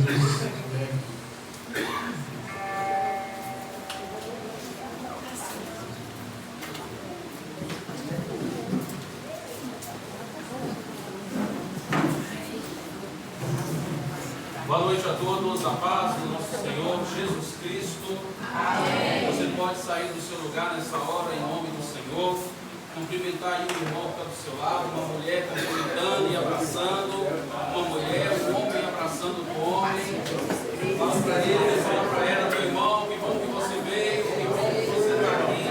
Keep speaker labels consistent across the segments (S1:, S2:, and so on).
S1: Boa noite a todos, a paz do nosso Senhor Jesus Cristo. Amém. Você pode sair do seu lugar nessa hora em nome do Senhor. Cumprimentar aí um irmão que está do seu lado, uma mulher cumprimentando e abraçando, uma mulher, um homem abraçando o homem. Fala para ele, fala para ela, meu irmão, que bom que você veio, que bom que você está aqui.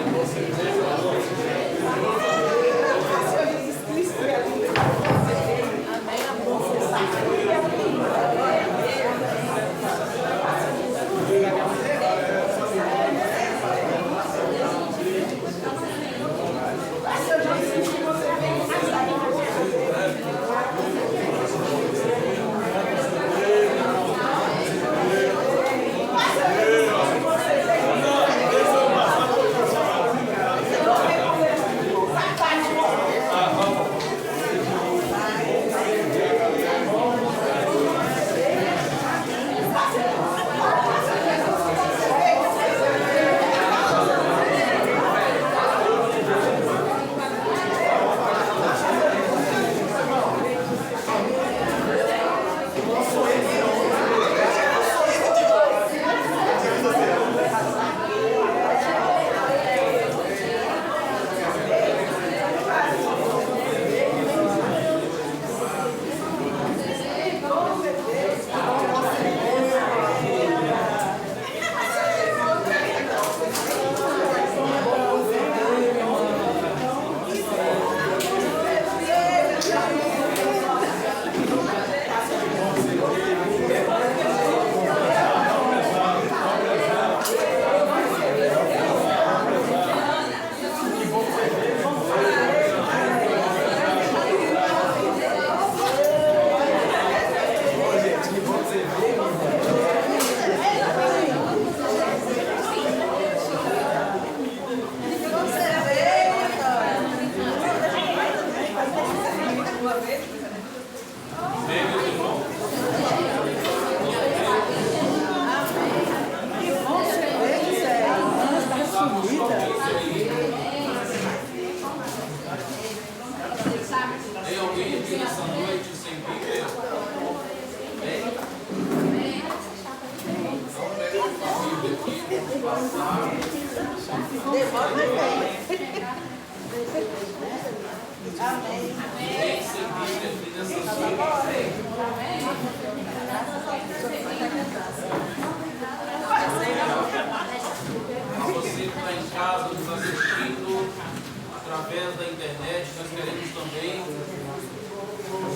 S1: Tem alguém aqui nessa noite sem Bíblia? Tem? Então pega uma Bíblia aqui, vamos passar.
S2: Amém.
S1: Tem sem Bíblia aqui nessa noite? A você que está em casa nos assistindo através da internet, nós queremos também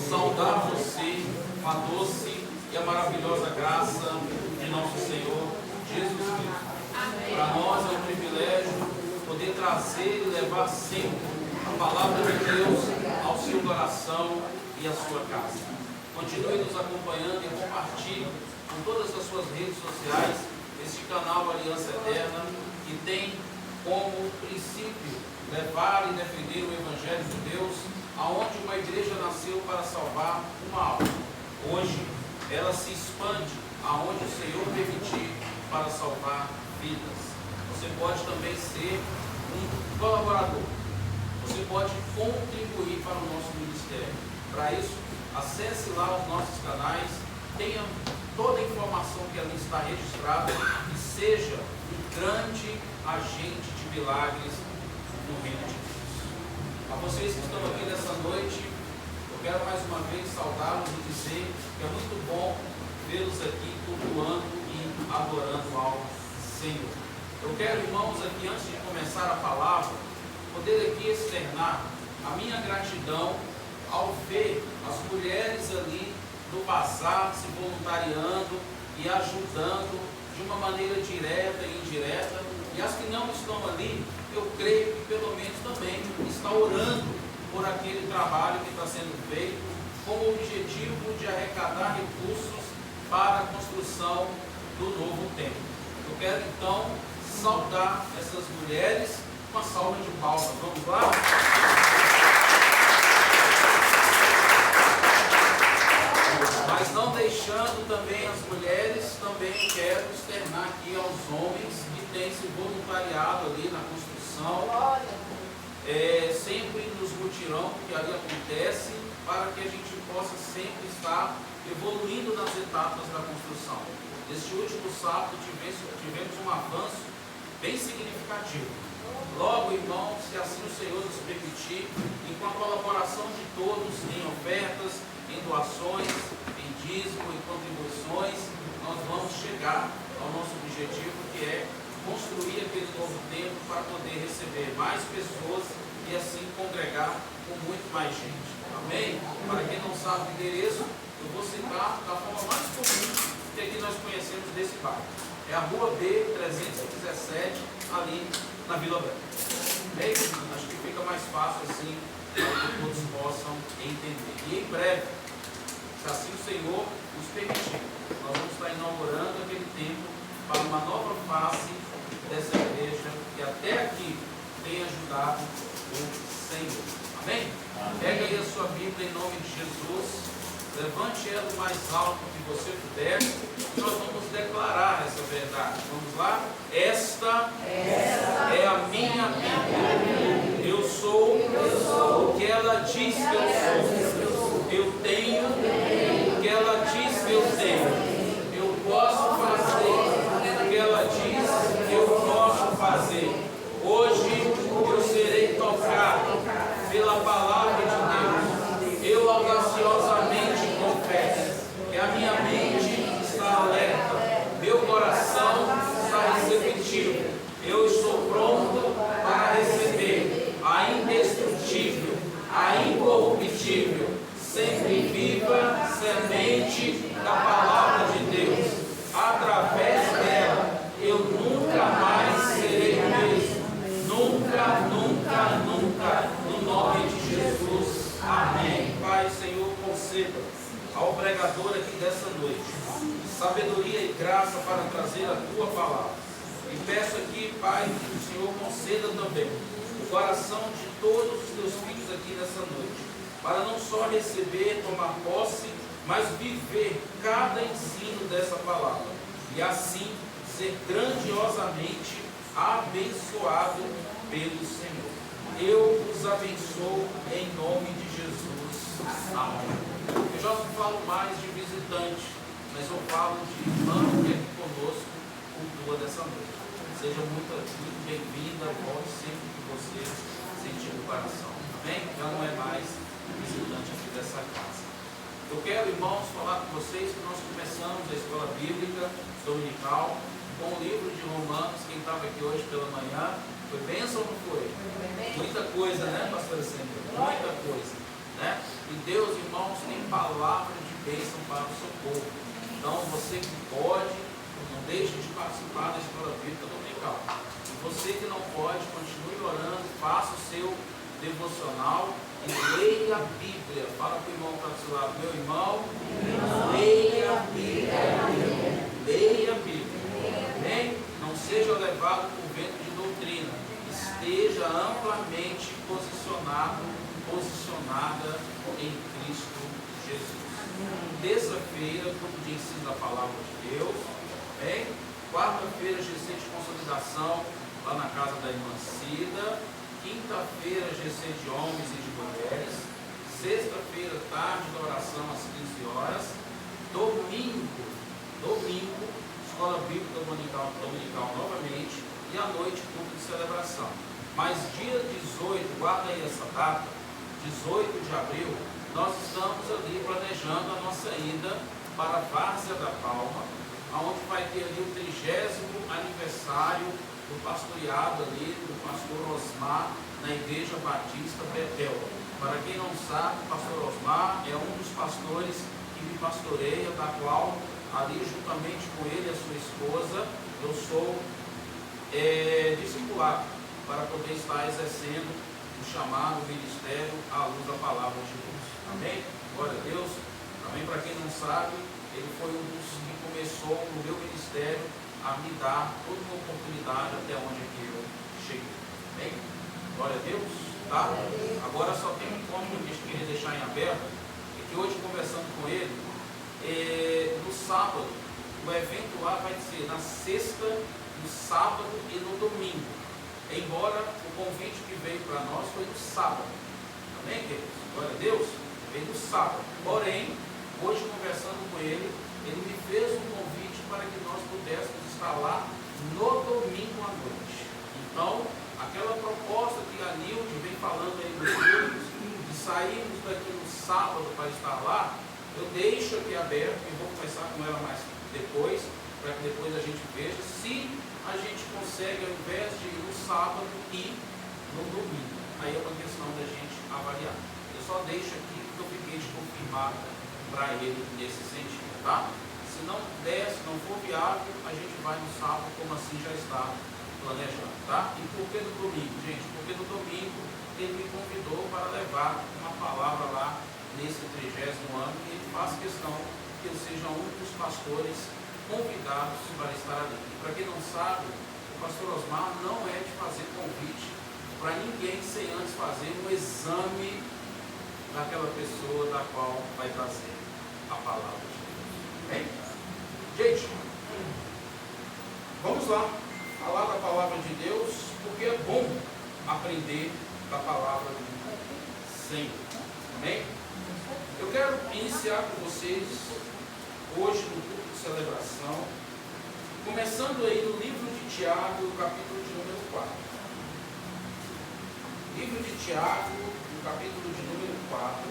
S1: saudar você com a doce e a maravilhosa graça de nosso Senhor Jesus Cristo. Para nós é um privilégio poder trazer e levar sempre a palavra de Deus ao seu coração e à sua casa. Continue nos acompanhando e compartilhe com todas as suas redes sociais este canal Aliança Eterna, que tem como princípio levar e defender o Evangelho de Deus, aonde uma igreja nasceu para salvar uma alma. Hoje, ela se expande aonde o Senhor permitir para salvar vidas. Você pode também ser um colaborador. Você pode contribuir para o nosso ministério. Para isso, acesse lá os nossos canais, tenha toda a informação que ali está registrada e seja um grande agente de milagres no reino de Deus. A vocês que estão aqui nessa noite, eu quero mais uma vez saudá-los e dizer que é muito bom vê-los aqui cultuando e adorando ao Senhor. Eu quero, irmãos, aqui antes de começar a palavra, poder aqui externar a minha gratidão ao ver as mulheres ali no bazar se voluntariando e ajudando de uma maneira direta e indireta, e as que não estão ali, eu creio que pelo menos também está orando por aquele trabalho que está sendo feito, com o objetivo de arrecadar recursos para a construção do novo templo. Eu quero então saudar essas mulheres com uma salva de palmas. Vamos lá? Mas não deixando também as mulheres quero externar aqui aos homens que têm se voluntariado ali na construção, sempre nos mutirão que ali acontece, para que a gente possa sempre estar evoluindo nas etapas da construção. Neste último sábado tivemos um avanço bem significativo. Logo, irmãos, se assim o Senhor nos permitir, e com a colaboração de todos em ofertas, em doações, em dízimo, em contribuições, nós vamos chegar ao nosso objetivo, que é construir aquele novo templo para poder receber mais pessoas e assim congregar com muito mais gente. Amém? Para quem não sabe o endereço, eu vou citar da forma mais comum que aqui nós conhecemos desse bairro. É a Rua B 317, ali na Vila Branca. Amém? Acho que fica mais fácil assim, para que todos possam entender. E em breve, se assim o Senhor nos permitir, nós vamos estar inaugurando aquele templo para uma nova face dessa igreja que até aqui tem ajudado o Senhor. Amém? Pega aí a sua Bíblia em nome de Jesus, levante ela o mais alto que você puder e nós vamos declarar essa verdade. Vamos lá? Esta é a minha Bíblia. Eu sou o que ela diz que eu sou. Eu tenho o que ela diz que eu tenho. Eu posso fazer o que ela diz que eu posso fazer. Hoje eu serei tocado pela palavra de Deus. Eu audaciosamente confesso que a minha mente está alerta, meu coração está receptivo. Eu estou pronto para receber a indestrutível, a incorruptível, sempre viva semente da palavra de Deus. Através dela, eu nunca mais serei o mesmo. Nunca, nunca, nunca, no nome de Jesus. Amém. Pai, Senhor, conceda ao pregador aqui dessa noite sabedoria e graça para trazer a Tua palavra. E peço aqui, Pai, que o Senhor conceda também o coração de todos os Teus filhos aqui nessa noite, para não só receber, tomar posse, mas viver cada ensino dessa palavra, e assim ser grandiosamente abençoado pelo Senhor. Eu os abençoo em nome de Jesus. Amém. Eu já não falo mais de visitante, mas eu falo de irmão que é aqui conosco, cultua dessa noite. Seja muito bem-vinda, volte sempre que você sentir no coração. Amém? Já não é mais visitante aqui dessa casa. Eu quero, irmãos, falar com vocês que nós começamos a escola bíblica dominical com o livro de Romanos. Quem estava aqui hoje pela manhã, foi bênção ou não foi? Muita coisa, né, pastora Sandra? Muita coisa, né? E Deus, irmãos, tem palavra de bênção para o seu povo. Então, você que pode, não deixe de participar da escola bíblica dominical. E você que não pode, continue orando, faça o seu devocional e leia a Bíblia. Fala para o irmão que está do seu lado: meu irmão, leia a Bíblia. Leia a Bíblia. Amém? Não seja levado por vento de doutrina. Esteja amplamente posicionada em Cristo Jesus. Terça-feira, grupo de ensino da palavra de Deus. Amém? Quarta-feira, GC de consolidação lá na casa da irmã Cida. Quinta-feira, GC de homens e de mulheres. Sexta-feira, tarde da oração às 15 horas. Domingo, escola bíblica dominical novamente. E à noite, culto de celebração. Mas dia 18, guarda aí essa data, 18 de abril, nós estamos ali planejando a nossa ida para a Várzea da Palma, onde vai ter ali o 30º aniversário do pastoreado ali do pastor Osmar na Igreja Batista Betel. Para quem não sabe, o pastor Osmar é um dos pastores que me pastoreia, da qual ali juntamente com ele e a sua esposa, eu sou discipulado para poder estar exercendo o chamado ministério à luz da palavra de Deus. Amém? Glória a Deus. Também, para quem não sabe, ele foi um dos que começou no meu ministério a me dar toda uma oportunidade até onde é que eu cheguei. Amém? Glória a Deus. Tá? Agora só tem um ponto que eu queria deixar em aberto, é que hoje, conversando com ele, no sábado o evento lá vai ser na sexta, no sábado e no domingo. Embora o convite que veio para nós foi no sábado. Amém, queridos? Glória a Deus. Veio no sábado. Porém, hoje conversando com ele me fez um convite para que nós pudéssemos estar lá no domingo à noite. Então, aquela proposta que a Nilde vem falando aí nos grupos, de sairmos daqui no sábado para estar lá, eu deixo aqui aberto e vou conversar com ela mais depois, para que depois a gente veja se a gente consegue, ao invés de ir no sábado, ir no domingo. Aí é uma questão da gente avaliar. Eu só deixo aqui que eu fiquei de confirmar para ele nesse sentido, tá? Se não der, se não for viável, a gente vai no sábado, como assim já está planejando, tá? E por que no domingo, gente? Porque no domingo ele me convidou para levar uma palavra lá nesse 30º ano e ele faz questão que eu seja um dos pastores convidados para estar ali. E para quem não sabe, o pastor Osmar não é de fazer convite para ninguém sem antes fazer um exame daquela pessoa da qual vai trazer a palavra de Deus. Bem? Gente, vamos lá falar da palavra de Deus, porque é bom aprender da palavra do Senhor. Amém? Eu quero iniciar com vocês hoje no culto de celebração, começando aí no livro de Tiago, capítulo de número 4. Livro de Tiago, no capítulo de número 4,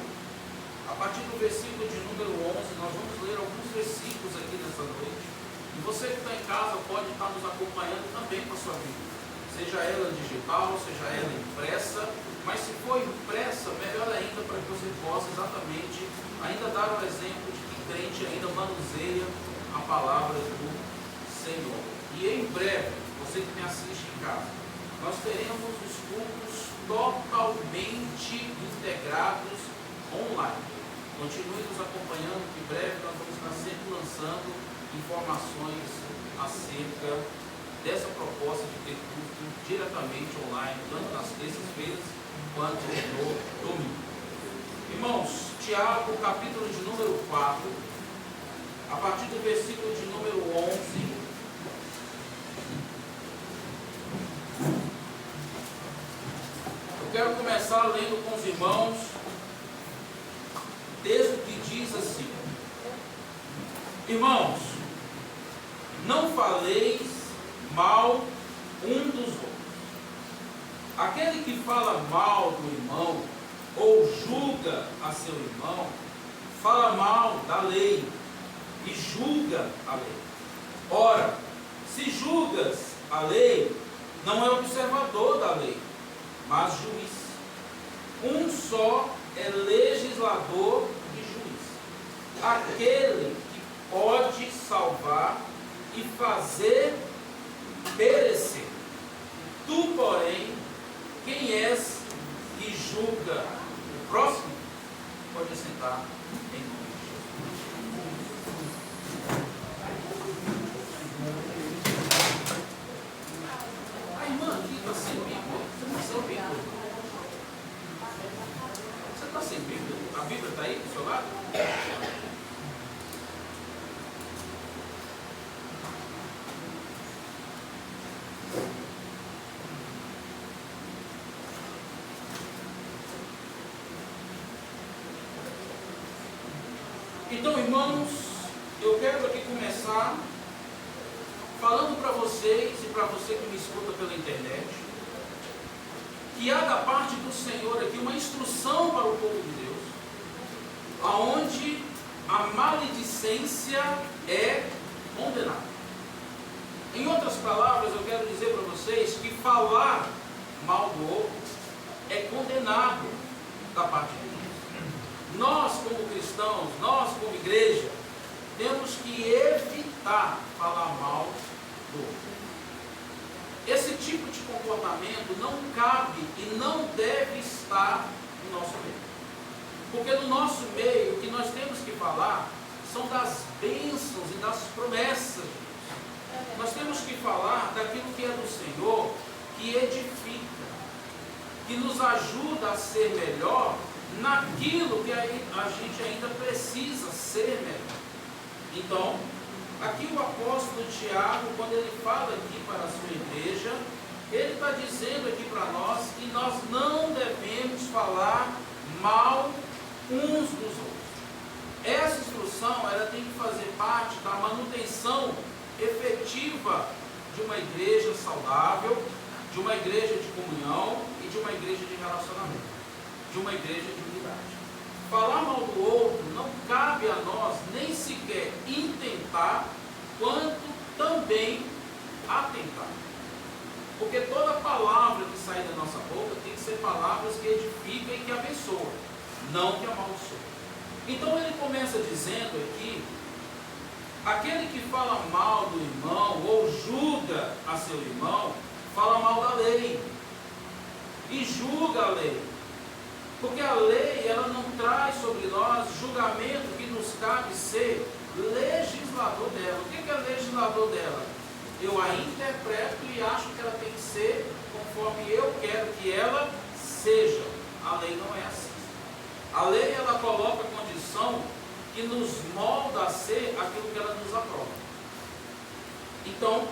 S1: a partir do versículo de número 11, nós vamos ler alguns versículos aqui nessa noite. E você que está em casa pode estar nos acompanhando também com a sua Bíblia. Seja ela digital, seja ela impressa, mas se for impressa, melhor ainda, para que você possa exatamente ainda dar o exemplo de que crente ainda manuseia a palavra do Senhor. E em breve, você que me assiste em casa, nós teremos os cultos totalmente integrados online. Continue nos acompanhando, que em breve nós vamos estar sempre lançando informações acerca dessa proposta de ter culto diretamente online, tanto nas terças-feiras quanto no domingo. Irmãos, Tiago, capítulo de número 4, a partir do versículo de número 11. Eu quero começar lendo com os irmãos texto que diz assim: irmãos, não faleis mal um dos outros. Aquele que fala mal do irmão ou julga a seu irmão, fala mal da lei e julga a lei. Ora, se julgas a lei, não é observador da lei, mas juiz. Um só é legislador e juiz, aquele que pode salvar e fazer perecer. Tu, porém, quem és que julga o próximo? Pode sentar em nome de Jesus. A irmã aqui está sem Bíblia. Você está sem Bíblia? Você está sem Bíblia? A Bíblia está aí do seu lado? Então, irmãos, eu quero aqui começar falando para vocês e para você que me escuta pela internet, que há da parte do Senhor aqui uma instrução para o povo de Deus, aonde a maledicência é condenada. Em outras palavras, eu quero dizer para vocês que falar mal do outro é condenado da parte de Deus. Nós, como cristãos, nós, como igreja, temos que evitar falar mal do outro. Esse tipo de comportamento não cabe e não deve estar no nosso meio. Porque no nosso meio, o que nós temos que falar são das bênçãos e das promessas de Deus. Nós temos que falar daquilo que é do Senhor, que edifica, que nos ajuda a ser melhor naquilo que a gente ainda precisa ser melhor. Então, Aqui o apóstolo Tiago, quando ele fala aqui para a sua igreja, ele está dizendo aqui para nós que nós não devemos falar mal uns dos outros. Essa instrução, ela tem que fazer parte da manutenção efetiva de uma igreja saudável, de uma igreja de comunhão e de uma igreja de relacionamento, de uma igreja de unidade. Falar mal do outro não cabe a nós nem sequer intentar, quanto também atentar. Porque toda palavra que sai da nossa boca tem que ser palavras que edificam e que abençoam, não que amaldiçoam. Então ele começa dizendo aqui, aquele que fala mal do irmão ou julga a seu irmão, fala mal da lei e julga a lei. Porque a lei, ela não traz sobre nós julgamento que nos cabe ser legislador dela. O que é legislador dela? Eu a interpreto e acho que ela tem que ser conforme eu quero que ela seja. A lei não é assim. A lei, ela coloca a condição que nos molda a ser aquilo que ela nos aprova. Então,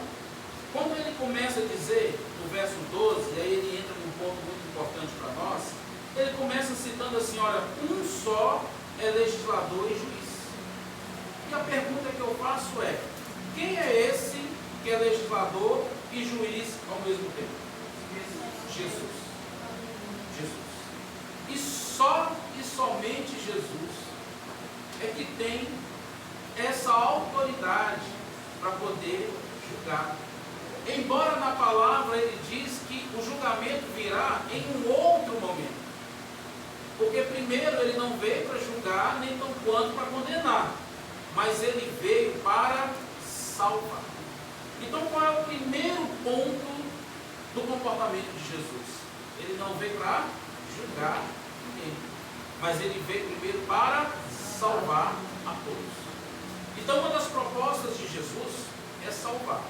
S1: quando ele começa a dizer, no verso 12, e aí ele entra num ponto muito importante para nós, ele começa citando assim, olha, um só é legislador e juiz. E a pergunta que eu faço é, quem é esse que é legislador e juiz ao mesmo tempo? Jesus. Jesus. E só e somente Jesus é que tem essa autoridade para poder julgar. Embora na palavra ele diz que o julgamento virá em um outro momento. Porque primeiro ele não veio para julgar, nem tão quanto para condenar. Mas ele veio para salvar. Então qual é o primeiro ponto do comportamento de Jesus? Ele não veio para julgar ninguém. Mas ele veio primeiro para salvar a todos. Então uma das propostas de Jesus é salvar.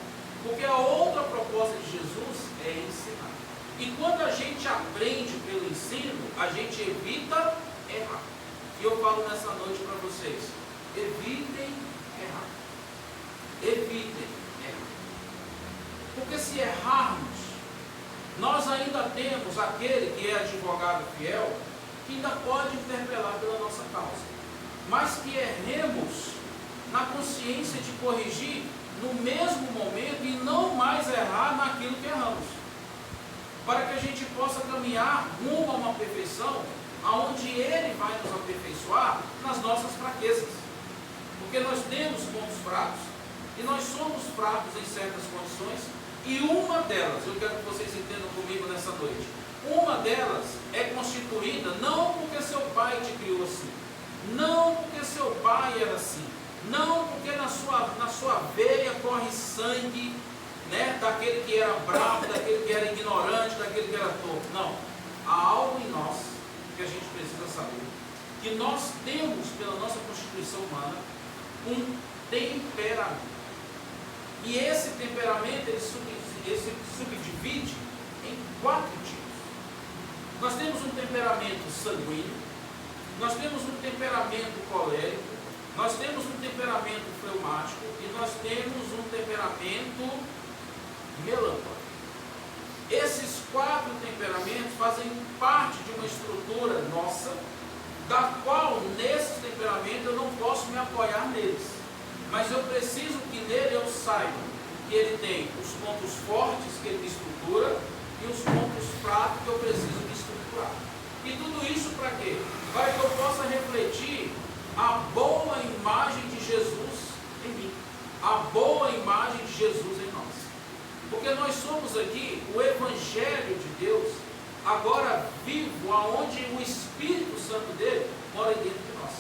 S1: Porque a outra proposta de Jesus é ensinar. E quando a gente aprende pelo ensino, a gente evita errar. E eu falo nessa noite para vocês, evitem errar. Evitem errar. Porque se errarmos, nós ainda temos aquele que é advogado fiel, que ainda pode interpelar pela nossa causa. Mas que erremos na consciência de corrigir no mesmo momento e não mais errar naquilo que erramos. Para que a gente possa caminhar rumo a uma perfeição, aonde Ele vai nos aperfeiçoar nas nossas fraquezas. Porque nós temos pontos fracos, e nós somos fracos em certas condições, e uma delas, eu quero que vocês entendam comigo nessa noite, uma delas é constituída não porque seu pai te criou assim, não porque seu pai era assim, não porque na sua veia corre sangue, né, daquele que era bravo, daquele que era ignorante, daquele que era torto. Não. Há algo em nós que a gente precisa saber. Que nós temos, pela nossa constituição humana, um temperamento. E esse temperamento, ele se subdivide em 4 tipos. Nós temos um temperamento sanguíneo, nós temos um temperamento colérico, nós temos um temperamento fleumático e nós temos um temperamento melancólico. Esses 4 temperamentos fazem parte de uma estrutura nossa, da qual nesses temperamentos eu não posso me apoiar neles, mas eu preciso que nele eu saiba que ele tem os pontos fortes que ele estrutura e os pontos fracos que eu preciso me estruturar. E tudo isso para quê? Para que eu possa refletir a boa imagem de Jesus em mim, a boa imagem de Jesus em nós. Porque nós somos aqui o Evangelho de Deus, agora vivo, aonde o Espírito Santo dele mora dentro de nós.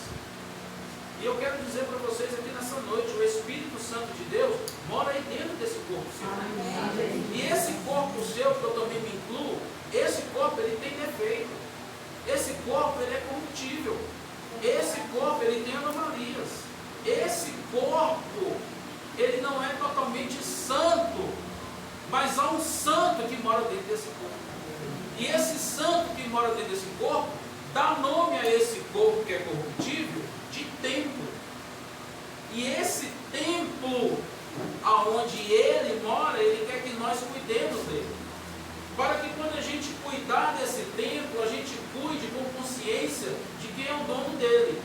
S1: E eu quero dizer para vocês aqui nessa noite, o Espírito Santo de Deus mora aí dentro desse corpo seu. Amém. E esse corpo seu, que eu também me incluo, esse corpo ele tem defeito. Esse corpo ele é corruptível. Esse corpo ele tem anomalias. Esse corpo ele não é totalmente santo, mas há um santo que mora dentro desse corpo. E esse santo que mora dentro desse corpo dá nome a esse corpo que é corruptível de templo. E esse templo aonde Ele mora, Ele quer que nós cuidemos dele. Para que quando a gente cuidar desse templo, a gente cuide com consciência de quem é o dono dele.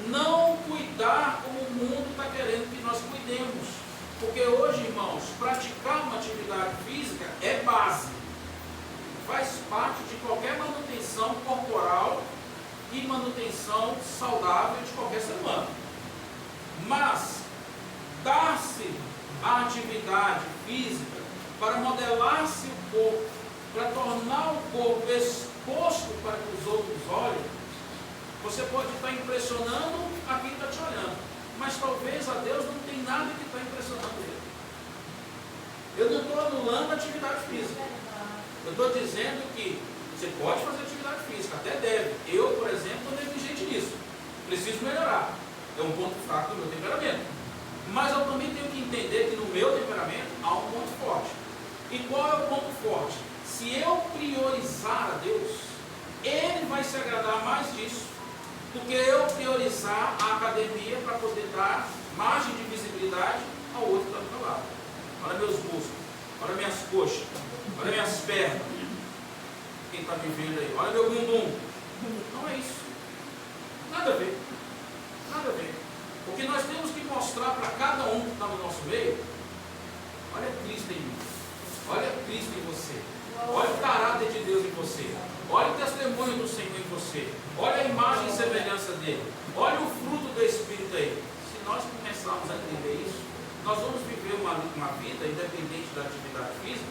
S1: Não cuidar como o mundo está querendo que nós cuidemos. Porque hoje, irmãos, praticar uma atividade física é base. Faz parte de qualquer manutenção corporal e manutenção saudável de qualquer ser humano. Mas, dar-se a atividade física para modelar-se o corpo, para tornar o corpo exposto para que os outros olhem, você pode estar impressionando a quem está te olhando, mas talvez a Deus não tem nada que está impressionando ele. Eu não estou anulando a atividade física. Eu estou dizendo que você pode fazer atividade física, até deve. Eu, por exemplo, estou negligente nisso. Preciso melhorar. É um ponto fraco do meu temperamento. Mas eu também tenho que entender que no meu temperamento há um ponto forte. E qual é o ponto forte? Se eu priorizar a Deus, Ele vai se agradar mais disso do que eu priorizar a academia para poder dar margem de visibilidade ao outro que está do meu lado. Olha meus músculos, olha minhas coxas, olha minhas pernas. Quem está me vendo aí? Olha meu bumbum. Não é isso. Nada a ver. Nada a ver. Porque nós temos que mostrar para cada um que está no nosso meio: olha Cristo em mim. Olha Cristo em você. Olha o caráter de Deus em você. Olha o testemunho do Senhor em você. Olha a imagem e semelhança dele. Olha o fruto do Espírito aí. Se nós começarmos a entender isso, nós vamos viver uma vida, independente da atividade física,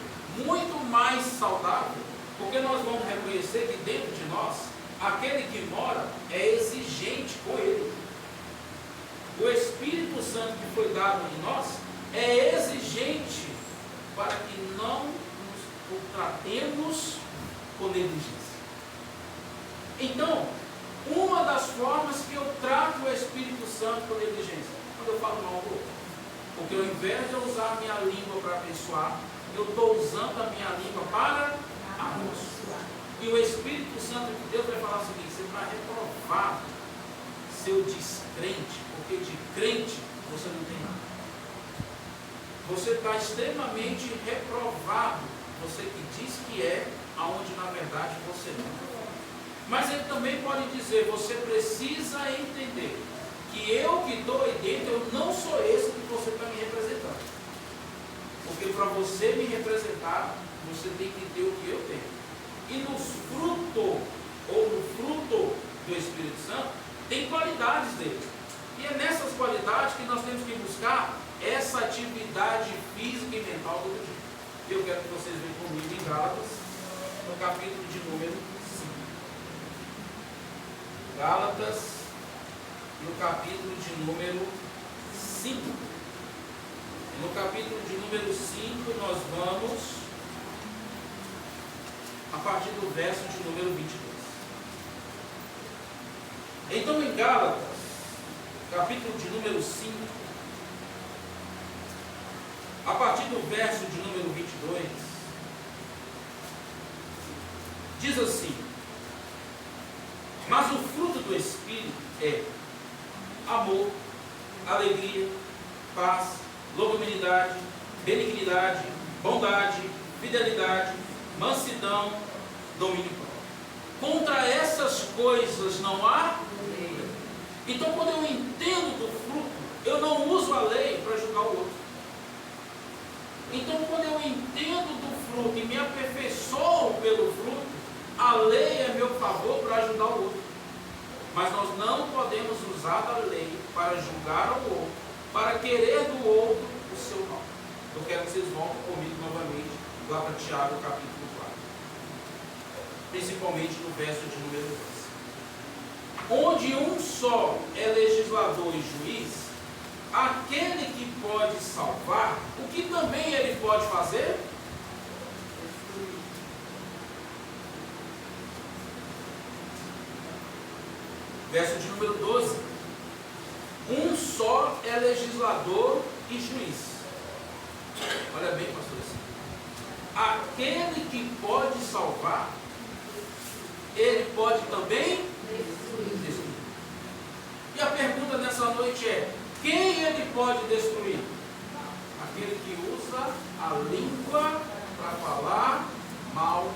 S1: muito mais saudável, porque nós vamos reconhecer que dentro de nós, aquele que mora é exigente com ele. O Espírito Santo que foi dado em nós é exigente para que não nos tratemos com negligência. Então, uma das formas que eu trato o Espírito Santo com negligência, quando eu falo mal do outro, porque ao invés de eu usar a minha língua para abençoar, eu estou usando a minha língua para abençoar. E o Espírito Santo de Deus vai falar o seguinte: você vai reprovar seu descrente, porque de crente você não tem nada. Você está extremamente reprovado, você que diz que é, aonde na verdade você não é. Mas ele também pode dizer: você precisa entender que eu que estou aí dentro, eu não sou esse que você está me representando. Porque para você me representar, você tem que ter o que eu tenho. E no fruto do Espírito Santo, tem qualidades dele. E é nessas qualidades que nós temos que buscar essa atividade física e mental todo dia. Eu quero que vocês venham comigo em Gálatas, no capítulo de número 5. Gálatas, no capítulo de número 5. No capítulo de número 5, nós vamos a partir do verso de número 22. Então, em Gálatas, capítulo de número 5, a partir do verso de número 22, diz assim: mas o fruto do Espírito é amor, alegria, paz, longanimidade, benignidade, bondade, fidelidade, mansidão, domínio próprio. Contra essas coisas não há lei. Então, quando eu entendo do fruto, eu não uso a lei para julgar o outro. Então, quando eu entendo do fruto e me aperfeiçoo pelo fruto, a lei é meu favor para ajudar o outro. Mas nós não podemos usar a lei para julgar o outro, para querer do outro o seu mal. Eu quero que vocês voltem comigo novamente lá para Tiago, capítulo 4. Principalmente no verso de número 2. Onde um só é legislador e juiz, aquele que pode salvar, o que também ele pode fazer? Verso de número 12. Um só é legislador e juiz. Olha bem, pastor. Aquele que pode salvar, ele pode também destruir. E a pergunta nessa noite é: quem ele pode destruir? aquele que usa a língua para falar mal.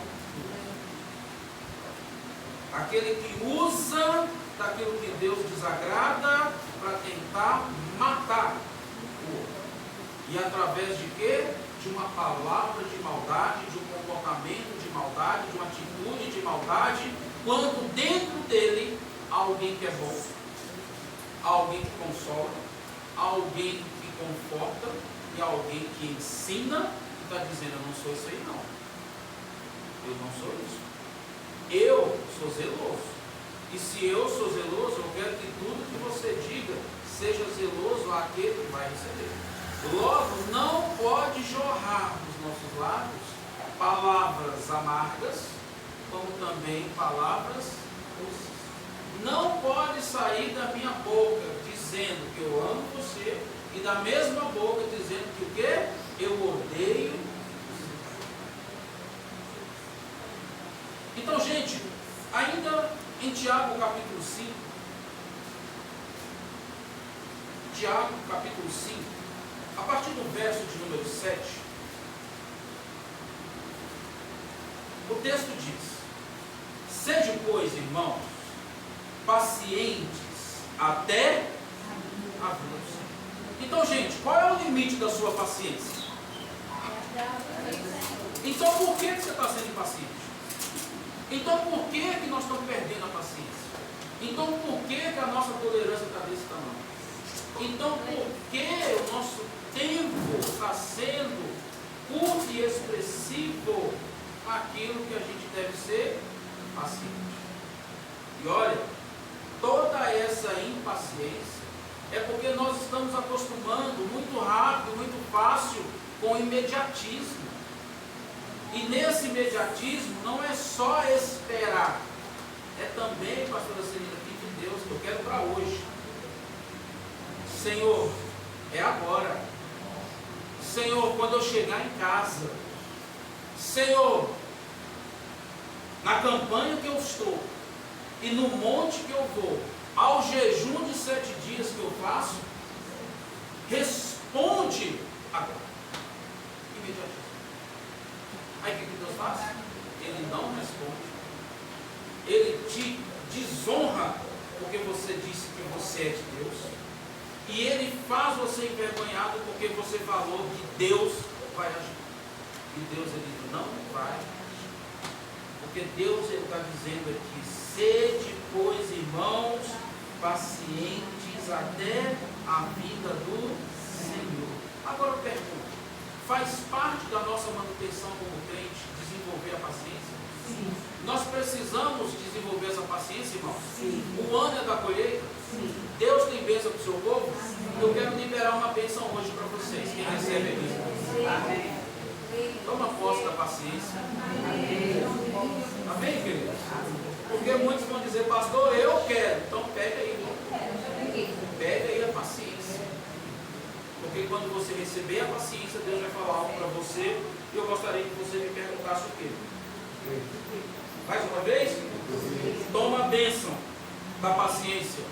S1: Aquele que usa daquilo que Deus desagrada para tentar matar o outro. E através de quê? De uma palavra de maldade, de um comportamento de maldade, de uma atitude de maldade, quando dentro dele há alguém que é bom, há alguém que consola, há alguém que conforta e há alguém que ensina e está dizendo: eu não sou isso aí não. Eu não sou isso. Eu sou zeloso. E se eu sou zeloso, eu quero que tudo que você diga seja zeloso àquele que vai receber. Logo, não pode jorrar dos nossos lábios palavras amargas, como também palavras doces. Não pode sair da minha boca dizendo que eu amo você, e da mesma boca dizendo que o quê? Eu odeio você. Então, gente, ainda em Tiago capítulo 5, Tiago capítulo 5, a partir do verso de número 7, o texto diz: sede, pois, irmãos, pacientes até a vinda do Senhor. Então, gente, qual é o limite da sua paciência? Então, por que você está sendo impaciente? Então, por que nós estamos perdendo a paciência? Então, por que a nossa tolerância está desse tamanho? Então, por que o nosso tempo está sendo curto e expressivo aquilo que a gente deve ser paciente? E olha, toda essa impaciência é porque nós estamos acostumando muito rápido, muito fácil com o imediatismo. E nesse imediatismo não é só esperar, é também, pastora Celina, pedir de Deus que eu quero para hoje. Senhor, é agora. Senhor, quando eu chegar em casa. Senhor, na campanha que eu estou e no monte que eu vou, ao jejum de 7 dias que eu faço, responde agora. Imediatamente. Aí o que Deus faz? Ele não responde. Ele te desonra porque você disse que você é de Deus. E ele faz você envergonhado porque você falou que Deus vai agir. E Deus, ele não vai agir. Porque Deus, ele está dizendo aqui: sede, pois, irmãos, pacientes até a vinda do Senhor. Agora eu pergunto: faz parte da nossa manutenção como crente desenvolver a paciência? Sim. Nós precisamos desenvolver essa paciência, irmãos? Sim. O ano é da colheita? Sim. Deus tem bênção para o seu povo? Sim. Eu quero liberar uma bênção hoje para vocês. Quem recebe aqui? Amém. Toma posse da paciência. Amém. Amém, queridos? Porque muitos vão dizer: pastor, eu quero. Então pega aí. Pega aí a paciência. Porque quando você receber a paciência, Deus vai falar algo para você. E eu gostaria que você me perguntasse o quê? Mais uma vez? Toma a bênção da paciência,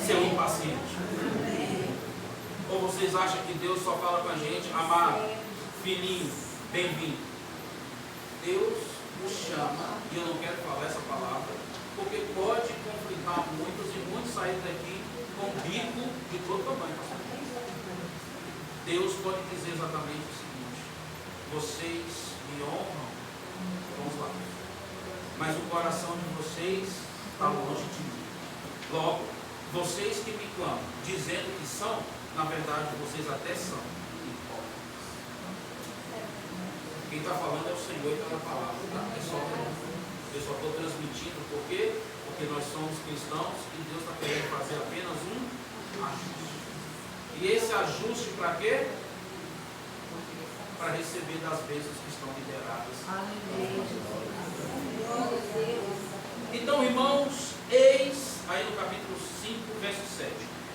S1: seu impaciente. Ou vocês acham que Deus só fala com a gente: amado, filhinho, bem-vindo? Deus nos chama, e eu não quero falar essa palavra, porque pode conflitar muitos e muitos saírem daqui com bico de todo tamanho. Deus pode dizer exatamente o seguinte: vocês me honram com os lábios, mas o coração de vocês está longe de mim. Logo, vocês que me clamam, dizendo que são, na verdade vocês até são hipócritas. Quem está falando é o Senhor e está na palavra, tá? É só eu só estou transmitindo, por quê? Porque nós somos cristãos e Deus está querendo fazer apenas um ajuste. E esse ajuste para quê? Para receber das bênçãos que estão liberadas. Então, irmãos, eis, aí no capítulo 5, verso 7,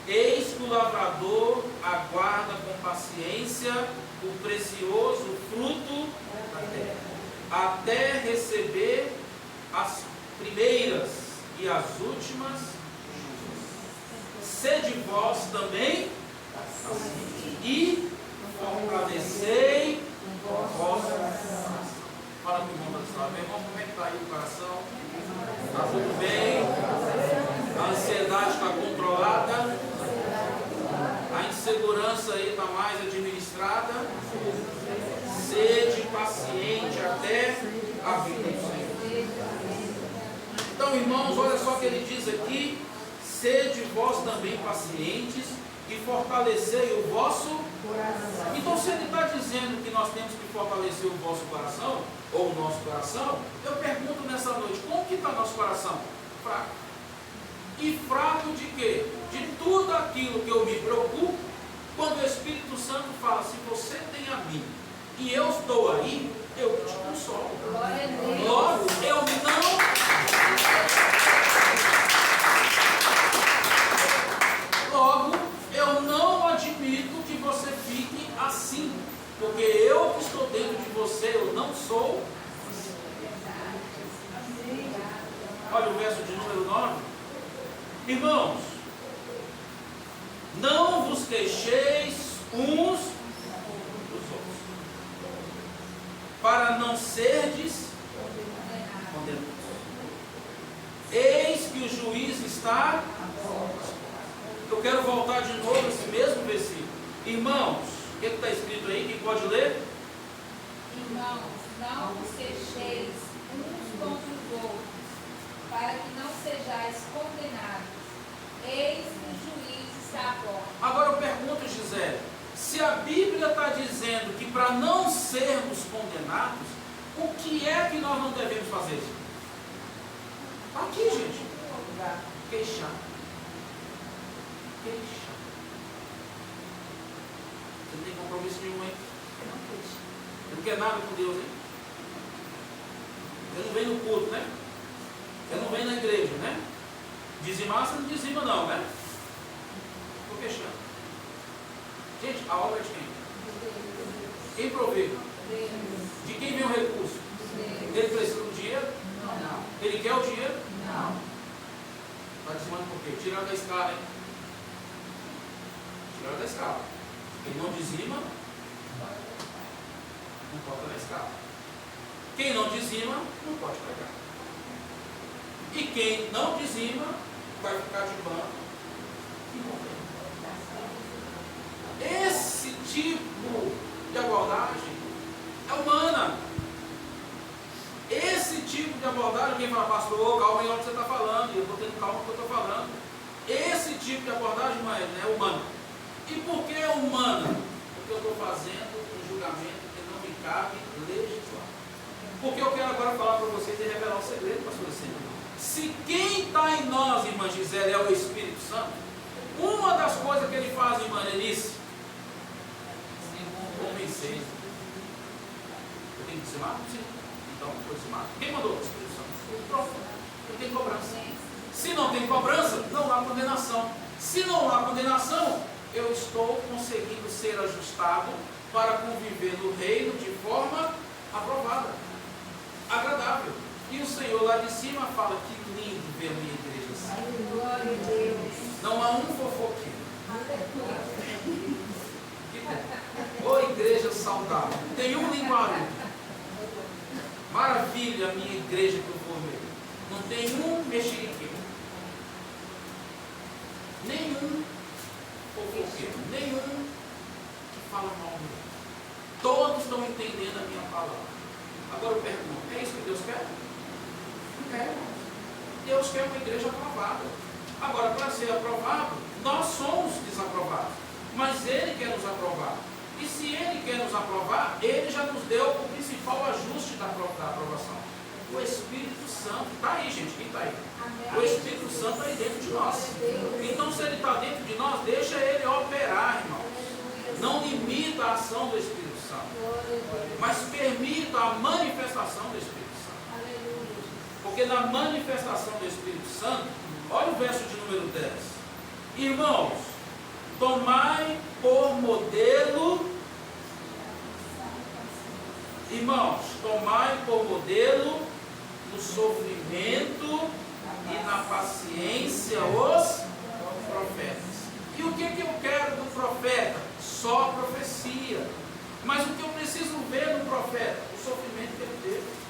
S1: eis que o lavrador aguarda com paciência o precioso fruto da terra, até receber as primeiras e as últimas chuvas. Sede vós também assim, e aí o coração? Está tudo bem? A ansiedade está controlada? A insegurança aí está mais administrada? Sede paciente até a vinda do Senhor. Então, irmãos, olha só o que ele diz aqui: sede vós também pacientes e fortalecei o vosso coração. Então, se ele está dizendo que nós temos que fortalecer o vosso coração, ou o nosso coração, eu pergunto nessa noite, como que está nosso coração? Fraco. E fraco de quê? De tudo aquilo que eu me preocupo, quando o Espírito Santo fala, se você tem a mim, e eu estou aí, eu te consolo. Logo, eu não admito que você fique assim, porque eu que estou dentro de você, eu não sou. Olha o verso de número 9. Irmãos, não vos queixeis uns dos outros, para não serdes condenados. Eis que o juiz está. Eu quero voltar de novo esse mesmo versículo. Irmãos, o que está escrito aí? Quem pode ler?
S3: Irmãos, não vos queixeis uns contra os outros, para que não sejais condenados. Eis que o juiz está à porta.
S1: Agora eu pergunto, Gisele, se a Bíblia está dizendo que para não sermos condenados, o que é que nós não devemos fazer? Aqui, gente. Queixar. Queixar. Você não tem compromisso nenhum, hein? Não queixa. Você não quer nada com Deus, hein? Você não vem no culto, né? Você não vem na igreja, né? Dizimar, você não dizima não, né? Estou queixando. Gente, a obra é de quem? Quem provê? De quem vem o recurso? Ele precisa do dinheiro? Não. Ele quer o dinheiro? Não. Está dizimando por quê? Tiraram da escala, hein? Tiraram da escala. Quem não dizima, não pode na escala. Quem não dizima, não pode pegar. E quem não dizima, vai ficar de banco e morrer. Esse tipo de abordagem é humana. Esse tipo de abordagem, quem fala, pastor, calma aí onde você está falando, e eu estou tendo calma no que eu estou falando. Esse tipo de abordagem, irmã, é humana. E por que é humana? Porque eu estou fazendo um julgamento que não me cabe legislar. Porque eu quero agora falar para vocês e revelar um segredo, pastor Senhor. Se quem está em nós, irmã Gisele, é o Espírito Santo, uma das coisas que ele faz, irmã Elise, convencer. Eu tenho que dizimar? Sim. Então, vou dizimar. Quem mandou? O Espírito Santo. Pronto. Não tem cobrança. Se não tem cobrança, não há condenação. Se não há condenação, eu estou conseguindo ser ajustado para conviver no reino de forma aprovada, agradável. E o Senhor lá de cima fala, que lindo ver a minha igreja assim. Não há um fofoqueiro. Ô igreja saudável. Tem um linguarudo. Maravilha a minha igreja que eu formei. Não tem um mexeriqueiro. Nenhum fofoqueiro. Nenhum que fala mal de mim. Todos estão entendendo a minha palavra. Agora eu pergunto, é isso que Deus quer? É. Deus quer uma igreja aprovada. Agora, para ser aprovado, nós somos desaprovados. Mas Ele quer nos aprovar. E se Ele quer nos aprovar, Ele já nos deu o principal ajuste da aprovação. O Espírito Santo está aí, gente. Quem está aí? O Espírito Santo está aí dentro de nós. Então, se Ele está dentro de nós, deixa Ele operar, irmãos. Não limita a ação do Espírito Santo, mas permita a manifestação do Espírito Santo. Porque na manifestação do Espírito Santo, olha o verso de número 10. Irmãos, tomai por modelo, no sofrimento e na paciência os profetas. E o que eu quero do profeta? Só profecia. Mas o que eu preciso ver no profeta? O sofrimento que ele teve.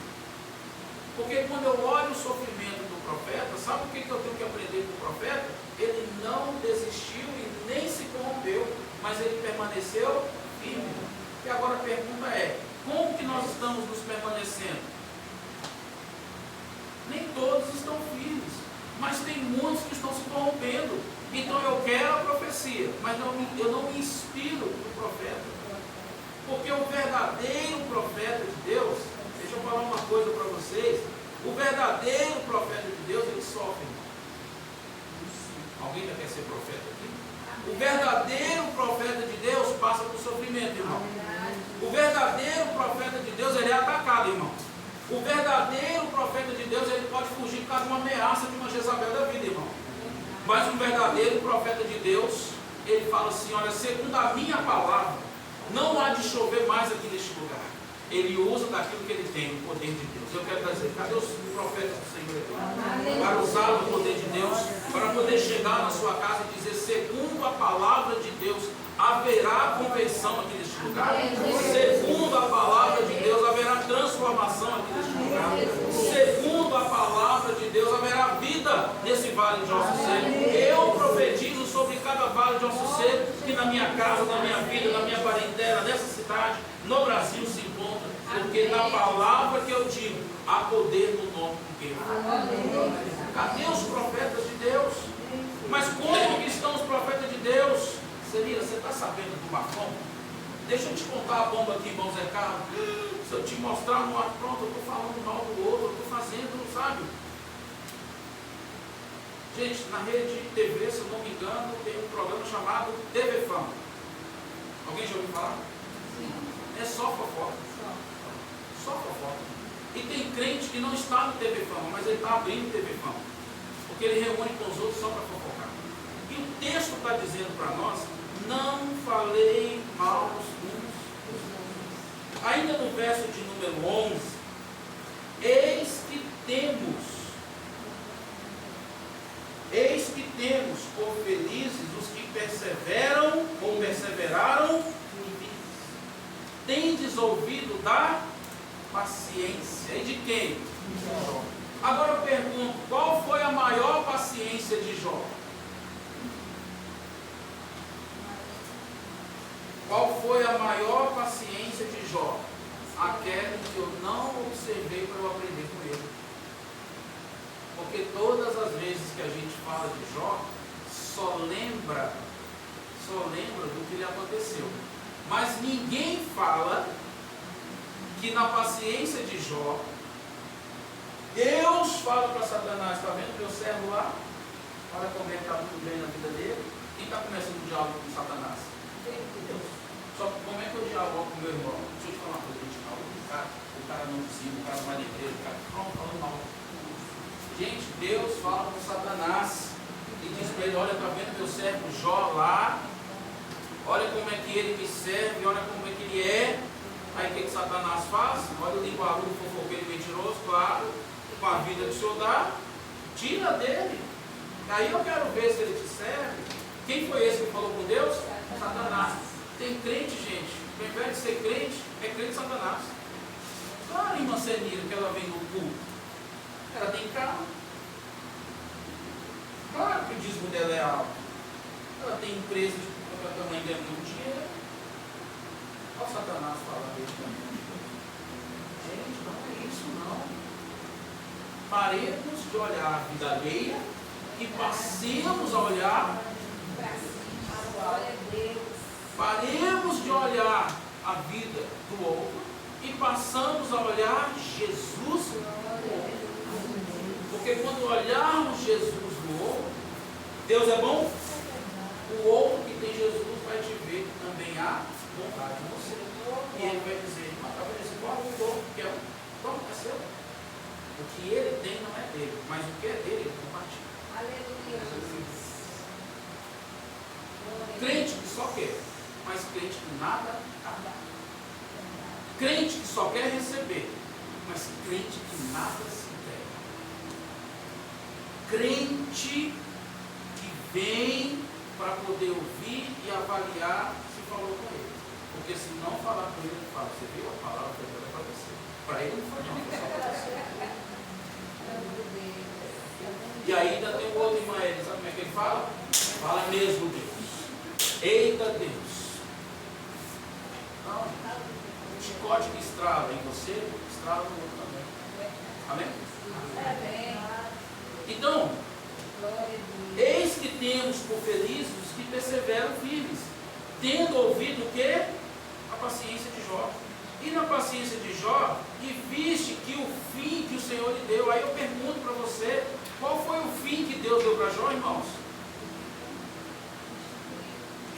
S1: Porque quando eu olho o sofrimento do profeta, sabe o que eu tenho que aprender com o profeta? Ele não desistiu e nem se corrompeu, mas ele permaneceu firme. E agora a pergunta é, como que nós estamos nos permanecendo? Nem todos estão firmes, mas tem muitos que estão se corrompendo. Então eu quero a profecia, mas eu não me inspiro no profeta. Porque o verdadeiro profeta de Deus, deixa eu falar uma coisa para vocês, o verdadeiro profeta de Deus, ele sofre. Alguém já quer ser profeta aqui? O verdadeiro profeta de Deus passa por sofrimento, irmão. O verdadeiro profeta de Deus, ele é atacado, irmão. O verdadeiro profeta de Deus, ele pode fugir por causa de uma ameaça de uma Jezabel da vida, irmão. Mas um verdadeiro profeta de Deus, ele fala assim, olha, segundo a minha palavra, não há de chover mais aqui neste lugar. Ele usa daquilo que ele tem, o poder de Deus. Eu quero dizer, cadê os profetas do Senhor aqui? Para usar o poder de Deus, para poder chegar na sua casa e dizer, segundo a palavra de Deus, haverá conversão aqui neste lugar. Segundo a palavra de Deus, haverá transformação aqui neste lugar. Segundo a palavra de Deus, haverá vida nesse vale de ossos secos. Eu profetizo sobre cada vale de ossos secos que na minha casa, na minha vida, na minha parentela, nessa cidade, no Brasil se encontra, porque na palavra que eu digo, há poder no nome de Deus. Cadê os profetas de Deus? Mas como que estão os profetas de Deus? Celina, você está sabendo do bafão? Deixa eu te contar a bomba aqui, irmão Zé Carlos. Se eu te mostrar no ar, pronto, eu estou falando mal do outro, eu estou fazendo, sabe? Gente, na rede TV, se eu não me engano, tem um programa chamado TV Fama. Alguém já ouviu falar? É só fofoca. Só fofoca. E tem crente que não está no TV Fama, mas ele está abrindo TV Fama. Porque ele reúne com os outros só para fofocar. E o texto está dizendo para nós, não falei mal uns dos outros. Ainda no verso de número 11, eis que temos por felizes os que perseveram ou perseveraram. Tendes ouvido da paciência. E de quem? De Jó. Agora eu pergunto, qual foi a maior paciência de Jó? Qual foi a maior paciência de Jó? Aquela que eu não observei para eu aprender com ele. Porque todas as vezes que a gente fala de Jó, só lembra do que lhe aconteceu. Mas ninguém fala que na paciência de Jó, Deus fala para Satanás, está vendo meu servo lá? Olha como é que está tudo bem na vida dele. Quem está começando o diálogo com Satanás? Deus. Só que como é que eu dialogo com o meu irmão? Deixa eu te falar uma coisa, gente. O cara não ensina, o cara não vai na igreja, o cara fica falando mal. Gente, Deus fala com Satanás e diz para ele, olha, está vendo meu servo Jó lá? Olha como é que ele me serve, olha como é que ele é. Aí o que Satanás faz? Olha o linguarudo, fofoqueiro mentiroso, claro, com a vida que o Senhor dá, tira dele. Aí eu quero ver se ele te serve. Quem foi esse que falou com Deus? Satanás. Tem crente, gente, ao invés de ser crente, é crente Satanás. Claro, irmã Senira, que ela vem no culto. Ela tem carro. Claro que o dízimo dela é alto. Ela tem empresa que a mãe ganha muito dinheiro. Olha o Satanás falando isso também. Gente, não é isso não. Paremos de olhar a vida alheia e passemos a olhar para cima. Glória a Deus. Paremos de olhar a vida do outro e passamos a olhar Jesus no outro. Porque quando olharmos Jesus no outro, Deus é bom? O outro que tem Jesus vai te ver que também há vontade de você. E ele vai dizer, mas talvez esse qual o outro que é seu. O que ele tem não é dele, mas o que é dele ele compartilha. Aleluia. Crente que só quer, mas crente que nada dá. Crente que só quer receber, mas crente que nada se entrega. Crente que vem para poder ouvir e avaliar se falou com ele. Porque se não falar com ele, ele fala, você viu a palavra que vai acontecer. Para ele não foi não, foi só para você. E ainda tem o outro irmão, ele sabe como é que ele fala? Fala mesmo Deus. Eita Deus. Não. O chicote que estrala em você, estrala no outro também. Amém? Então, eis que temos por felizes os que perseveram firmes, tendo ouvido o quê? A paciência de Jó. E na paciência de Jó, e viste que o fim que o Senhor lhe deu. Aí eu pergunto para você, qual foi o fim que Deus deu para Jó, irmãos?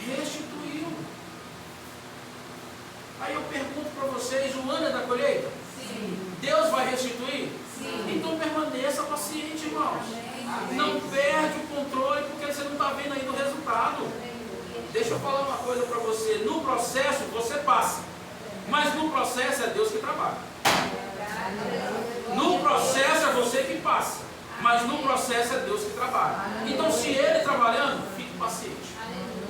S1: Restituiu. Aí eu pergunto para vocês, o ano é da colheita?
S3: Sim.
S1: Deus vai restituir?
S3: Sim.
S1: Então permaneça paciente, irmãos.
S3: Amém.
S1: Não perde o controle, porque você não está vendo ainda o resultado. Deixa eu falar uma coisa para você. No processo você passa, mas no processo é Deus que trabalha. No processo é você que passa, mas no processo é Deus que trabalha. Então se Ele trabalhando, fique paciente.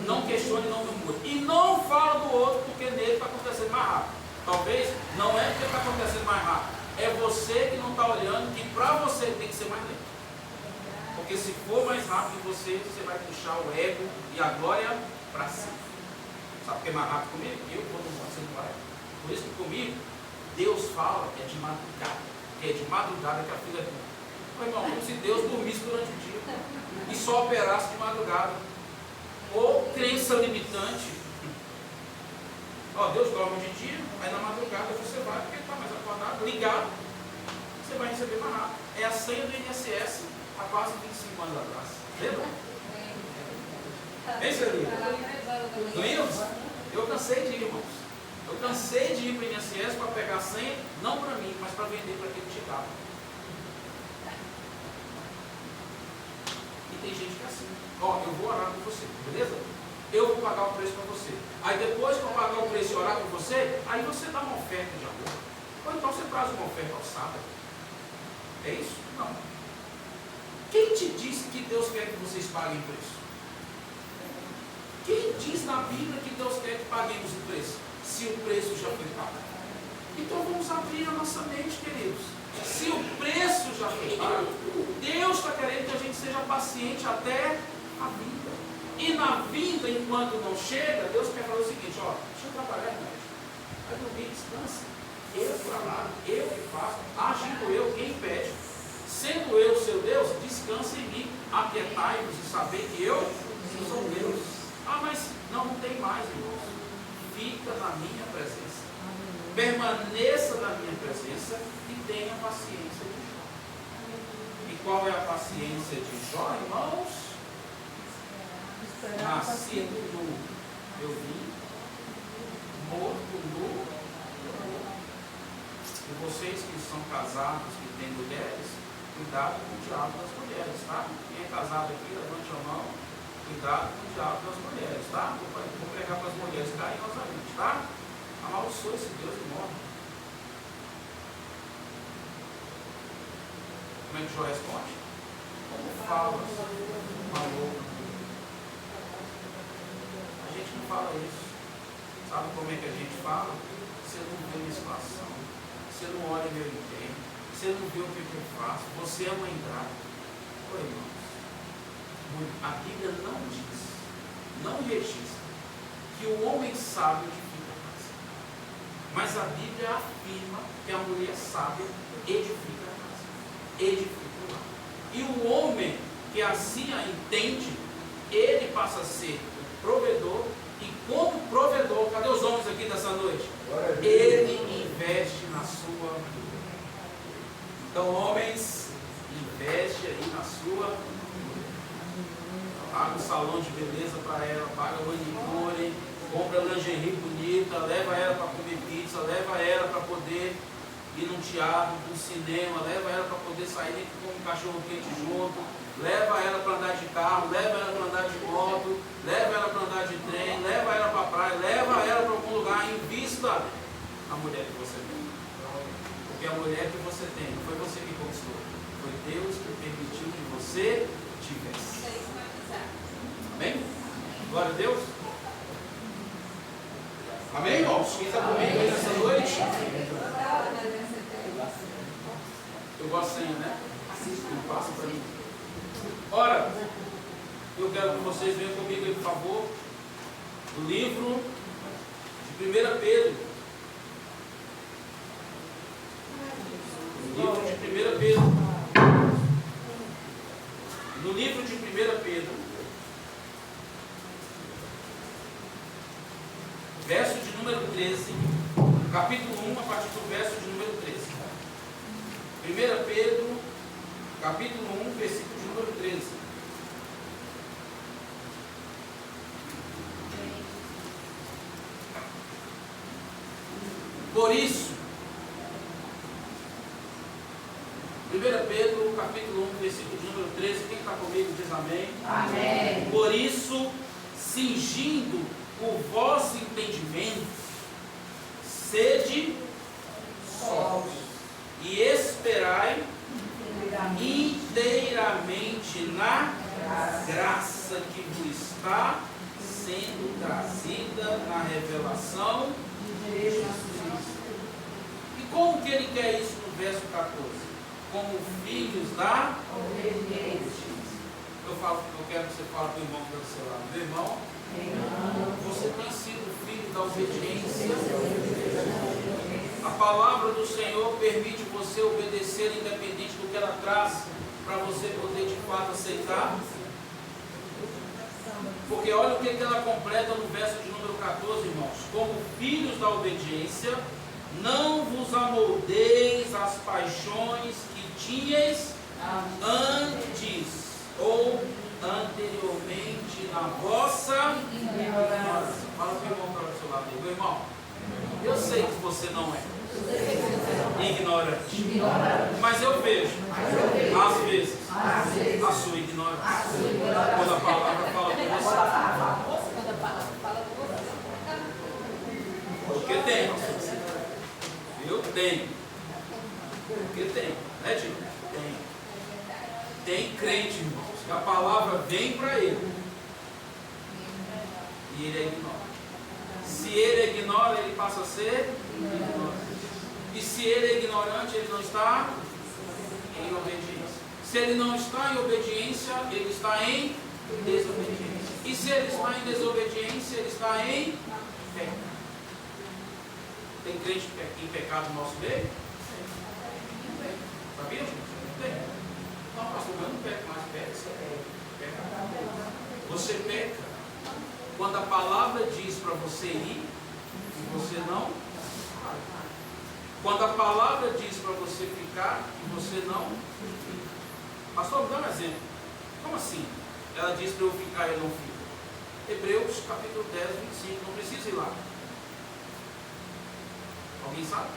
S1: Não questione, não murmure. E não fala do outro, porque nele está acontecendo mais rápido. Talvez não é porque está acontecendo mais rápido, é você que não está olhando que para você tem que ser mais lento. Porque se for mais rápido que você vai puxar o ego e a glória para cima. Sabe o que é mais rápido comigo? Eu vou no você não vai. Por isso que comigo, Deus fala que é de madrugada. Que é de madrugada que a fila é boa. Meu irmão, como se Deus dormisse durante o dia e só operasse de madrugada. Ou crença limitante. Ó, Deus dorme de dia, aí na madrugada você vai, porque está mais acordado, ligado, você vai receber mais rápido. É a senha do INSS há quase 25 anos atrás. Lembra? Hein, Celina? Lembra? Eu cansei de ir, irmãos. Eu cansei de ir para o INSS para pegar a senha, não para mim, mas para vender para aquele que chegava. E tem gente que é assim. Ó, eu vou orar por você, beleza? Eu vou pagar o preço para você. Aí depois que eu pagar o preço e orar por você, aí você dá uma oferta de amor. Ou então você traz uma oferta alçada. É isso? Não. Quem te disse que Deus quer que vocês paguem preço? Quem diz na Bíblia que Deus quer que paguemos o preço? Se o preço já foi pago. Então vamos abrir a nossa mente, queridos. Se o preço já foi pago, Deus está querendo que a gente seja paciente até a vinda. E na vinda, enquanto não chega, Deus quer falar o seguinte, ó, deixa eu trabalhar, irmão. Vai dormir, descansa. Eu trabalho, eu que faço, agindo eu, quem pede. Sendo eu seu Deus, descansa em mim, aquietai-vos e saber que eu sou Deus. Ah, mas não tem mais, irmãos. Fica na minha presença. Permaneça na minha presença e tenha paciência de Jó. E qual é a paciência de Jó, irmãos? Nascido nu, eu vim, morto nu, eu vou. E vocês que são casados, que têm mulheres, cuidado com o diabo das mulheres, tá? Quem é casado aqui, levante a mão. Cuidado com o diabo das mulheres, tá? Vou pregar para as mulheres carinhosamente, tá? Amaldiçoa esse Deus e morre. Como é que Jó responde? Como falas, maluco? A gente não fala isso. Sabe como é que a gente fala? Você não vê minha situação. Você não olha meu empenho. Você não vê o que eu faço. Você é uma ingrata. Oi, irmãos. A Bíblia não diz, não registra, que o homem sábio edifica a casa. Mas a Bíblia afirma que a mulher sábia edifica a casa. Edifica o lar. E o homem que assim a entende, ele passa a ser o provedor. E como provedor, cadê os homens aqui dessa noite? Ele investe na sua vida. Então, homens, investe aí na sua vida. Paga um salão de beleza para ela, paga manicure, compra lingerie bonita, leva ela para comer pizza, leva ela para poder ir num teatro, num cinema, leva ela para poder sair com um cachorro quente junto, leva ela para andar de carro, leva ela para andar de moto, leva ela para andar de trem, leva ela para a praia, leva ela para algum lugar, invista a mulher que você tem. Porque a mulher que você tem não foi você que conquistou, foi Deus que permitiu que você tivesse. Amém? Glória a Deus. Amém, irmãos? Quem está comigo aí nessa noite? Eu gosto assim, né? Não passa para mim. Ora, eu quero que vocês venham comigo aí, por favor, no livro de 1 Pedro. Livro de 1 Pedro. No livro de 1 Pedro, verso de número 13, capítulo 1, a partir do verso de número 13. 1 Pedro, capítulo 1, versículo de número 13. Por isso, 1 Pedro, capítulo 1, versículo de número 13, quem está comigo diz amém.
S2: Amém.
S1: Por isso, cingindo o vosso entendimento, sede sóbrios e esperai inteiramente na graça que vos está sendo trazida na revelação de Jesus. E como que ele quer isso no verso 14? Como filhos da obediência. Eu quero que você fale para o irmão que está do seu lado. Meu irmão, você tem sido filho da obediência. A palavra do Senhor permite você obedecer independente do que ela traz, para você poder de fato aceitar. Porque olha o que ela completa no verso de número 14, irmãos. Como filhos da obediência, não vos amoldeis as paixões que tinhais antes ou anteriormente na vossa ignorância. Fala para o irmão para o seu lado. Meu irmão, eu sei que você não é ignorante, mas eu vejo, às vezes, a sua ignorância. Quando a palavra fala com você. Porque tem. Eu tenho. Porque tem. Né, tio? Tem. Tem crente, irmãos, que a palavra vem para ele e ele ignora. Se ele ignora, ele passa a ser ignorante. E se ele é ignorante, ele não está em obediência. Se ele não está em obediência, ele está em desobediência. E se ele está em desobediência, ele está em pecado. Tem crente em pecado no nosso meio? Sabia, gente? Tem. Não, pastor, eu não peco mais. Peca. Você peca quando a palavra diz para você ir e você não. Quando a palavra diz para você ficar e você não. Pastor, me dá um exemplo. Como assim? Ela diz para eu ficar e eu não fico. Hebreus capítulo 10, 25. Não precisa ir lá. Alguém sabe?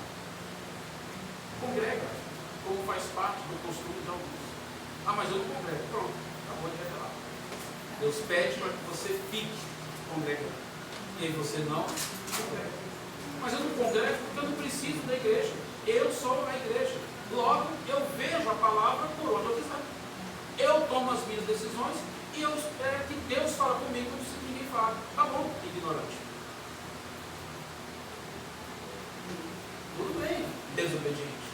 S1: Congrega. Como faz parte do costume de alguns. Ah, mas eu não congrego. Pronto. Acabou de revelar. Deus pede para que você fique congregando. E aí você não congrega. Mas eu não congrego porque eu não preciso da igreja. Eu sou a igreja. Logo, eu vejo a palavra por onde eu quiser. Eu tomo as minhas decisões e eu espero que Deus fale comigo, não precisa que ninguém fale. Tá bom, ignorante. Tudo bem, desobediente.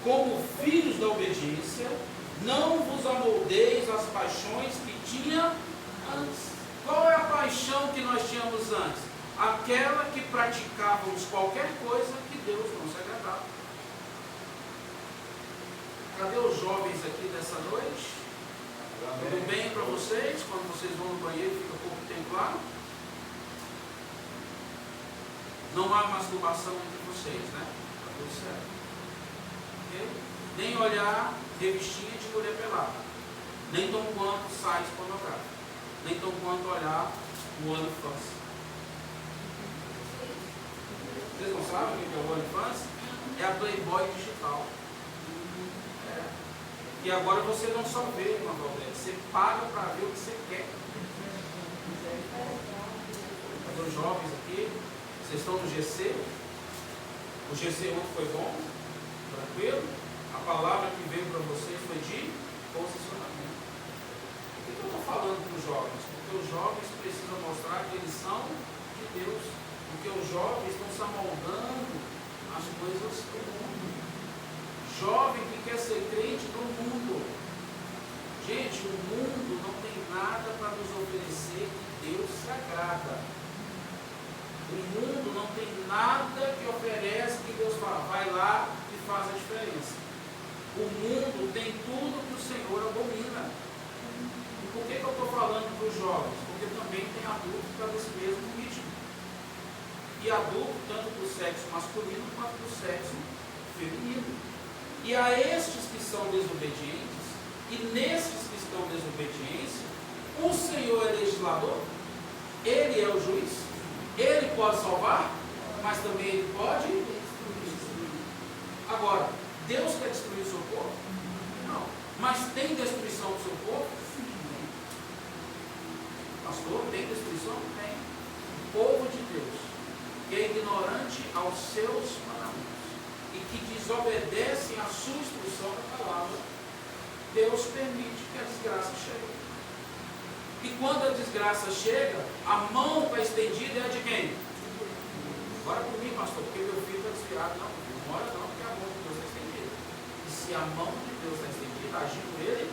S1: Como filhos da obediência, não vos amoldeis as paixões que tinha antes. Qual é a paixão que nós tínhamos antes? Aquela que praticávamos qualquer coisa que Deus não se agradava. Cadê os jovens aqui dessa noite? Tudo bem para vocês? Quando vocês vão no banheiro, fica pouco tempo lá? Não há masturbação entre vocês, né? Está tudo certo. Okay? Nem olhar revistinha de mulher pelada. Nem tão quanto sites pornográficos. Nem tão quanto olhar o OnlyFans. Vocês não sabem o que é o OnlyFans? É a Playboy digital. E agora você não só vê, irmã Valdez, você paga para ver o que você quer. Cadê os jovens aqui? Vocês estão no GC? O GC ontem foi bom? Tranquilo? A palavra que veio para vocês foi de posicionamento. Por que eu estou falando para os jovens? Porque os jovens precisam mostrar que eles são de Deus. Porque os jovens estão se amoldando as coisas do mundo. Jovem que quer ser crente no mundo. Gente, o mundo não tem nada para nos oferecer que Deus se agrada. O mundo não tem nada que oferece que Deus fala, vai lá e faz a diferença. O mundo tem tudo que o Senhor abomina. E por que eu estou falando para os jovens? Porque também tem adultos que estão nesse mesmo ritmo. E adulto tanto para o sexo masculino quanto para o sexo feminino. E a estes que são desobedientes, e nesses que estão em desobediência, o Senhor é legislador, Ele é o juiz, Ele pode salvar, mas também Ele pode destruir. Agora, Deus quer destruir o seu povo? Não. Mas tem destruição do seu povo? Sim. Pastor, tem destruição? Tem. O povo de Deus, que é ignorante aos seus mandamentos e que desobedecem à sua instrução da palavra, Deus permite que a desgraça chegue. E quando a desgraça chega, a mão está estendida é de quem? Ora por mim, pastor, porque meu filho está desviado. Não ora não, porque a mão de Deus está estendida. E se a mão de Deus está estendida, agindo ele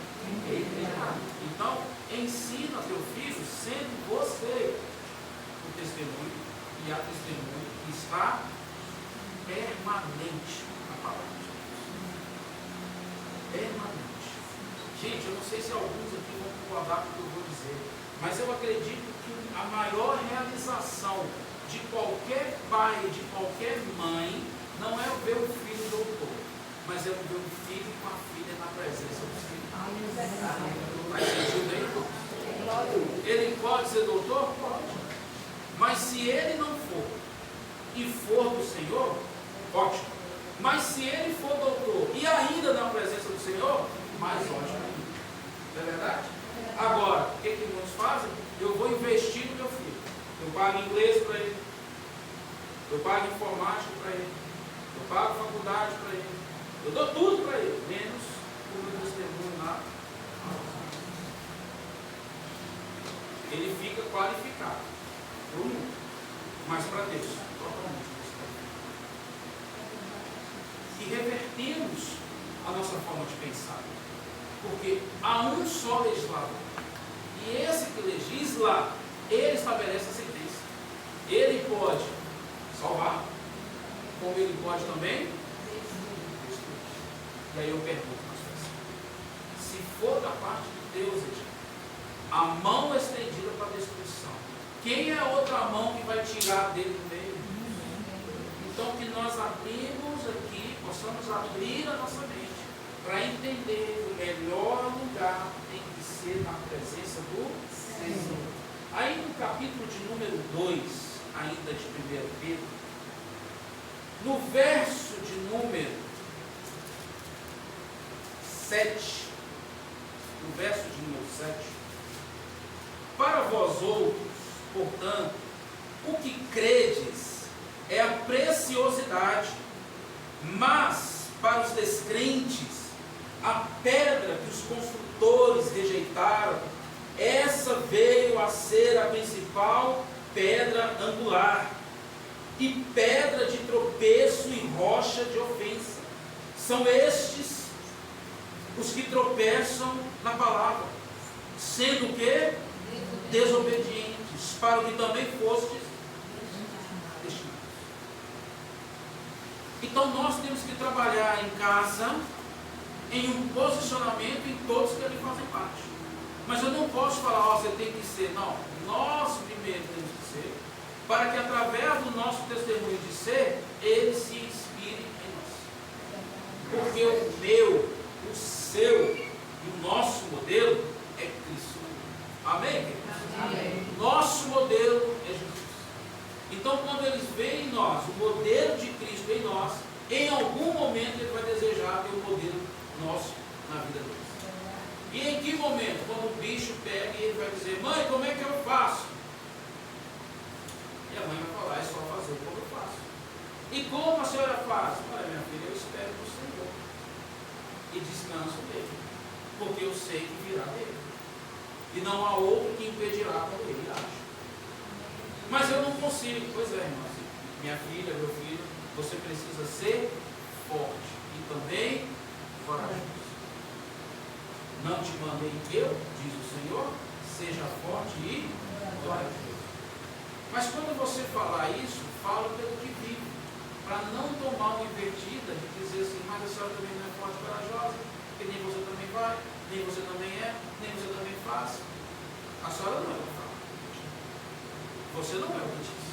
S1: irá. Então, ensina teu filho, sendo você o testemunho, e a testemunha que está permanente na palavra de Deus. Permanente. Gente, eu não sei se alguns aqui vão concordar com o que eu vou dizer, mas eu acredito que a maior realização de qualquer pai, de qualquer mãe, não é ver o filho doutor, mas é ver o filho com a filha na presença do Senhor. Faz sentido aí? Ele pode ser doutor? Pode. Mas se ele não for, e for do Senhor, ótimo. Mas se ele for doutor, e ainda na presença do Senhor, mais ótimo ainda. Não é verdade? Agora, o que muitos fazem? Eu vou investir no meu filho. Eu pago inglês para ele. Eu pago informática para ele. Eu pago faculdade para ele. Eu dou tudo para ele, menos o meu testemunho lá. Ele fica qualificado para o mundo, mas para Deus, totalmente. E revertemos a nossa forma de pensar, porque há um só legislador, e esse que legisla, ele estabelece a sentença. Ele pode salvar, como ele pode também destruir. E aí eu pergunto, se for da parte de Deus, a mão estendida para a destruição, quem é a outra mão que vai tirar dele do meio? Então que nós abrimos aqui, possamos abrir a nossa mente para entender que o melhor lugar tem que ser na presença do Senhor. Aí no capítulo de número 2, ainda de 1 Pedro, no verso de número 7, no verso de número 7, para vós outros, portanto, o que credes é a preciosidade, mas para os descrentes, a pedra que os construtores rejeitaram, essa veio a ser a principal pedra angular, e pedra de tropeço e rocha de ofensa. São estes os que tropeçam na palavra, sendo que desobedientes, para o que também fostes destinados. Então nós temos que trabalhar em casa, em um posicionamento em todos que ali fazem parte. Mas eu não posso falar, você tem que ser, não. Nós primeiro temos que ser, para que através do nosso testemunho de ser, ele se inspire em nós. Porque o meu, o seu e o nosso modelo é Cristo. Amém? Amém. Nosso modelo é Jesus. Então, quando eles veem em nós o modelo de Cristo em nós, em algum momento ele vai desejar ter o modelo nosso na vida deles. E em que momento? Quando o bicho pega e ele vai dizer, mãe, como é que eu faço? E a mãe vai falar, é só fazer como eu faço. E como a senhora faz? Olha, minha filha, eu espero no Senhor e descanso dele, porque eu sei que virá dele. E não há outro que impedirá quando ele age. Mas eu não consigo. Pois é, irmão. Minha filha, meu filho, você precisa ser forte e também corajoso. Não te mandei eu, diz o Senhor, seja forte e corajoso. Mas quando você falar isso, fala pelo que vive, para não tomar uma invertida de dizer assim, mas a senhora também não é forte e corajosa, porque nem você também vai, nem você também é, nem você também faz. A senhora não é o que fala. Você não é o que diz.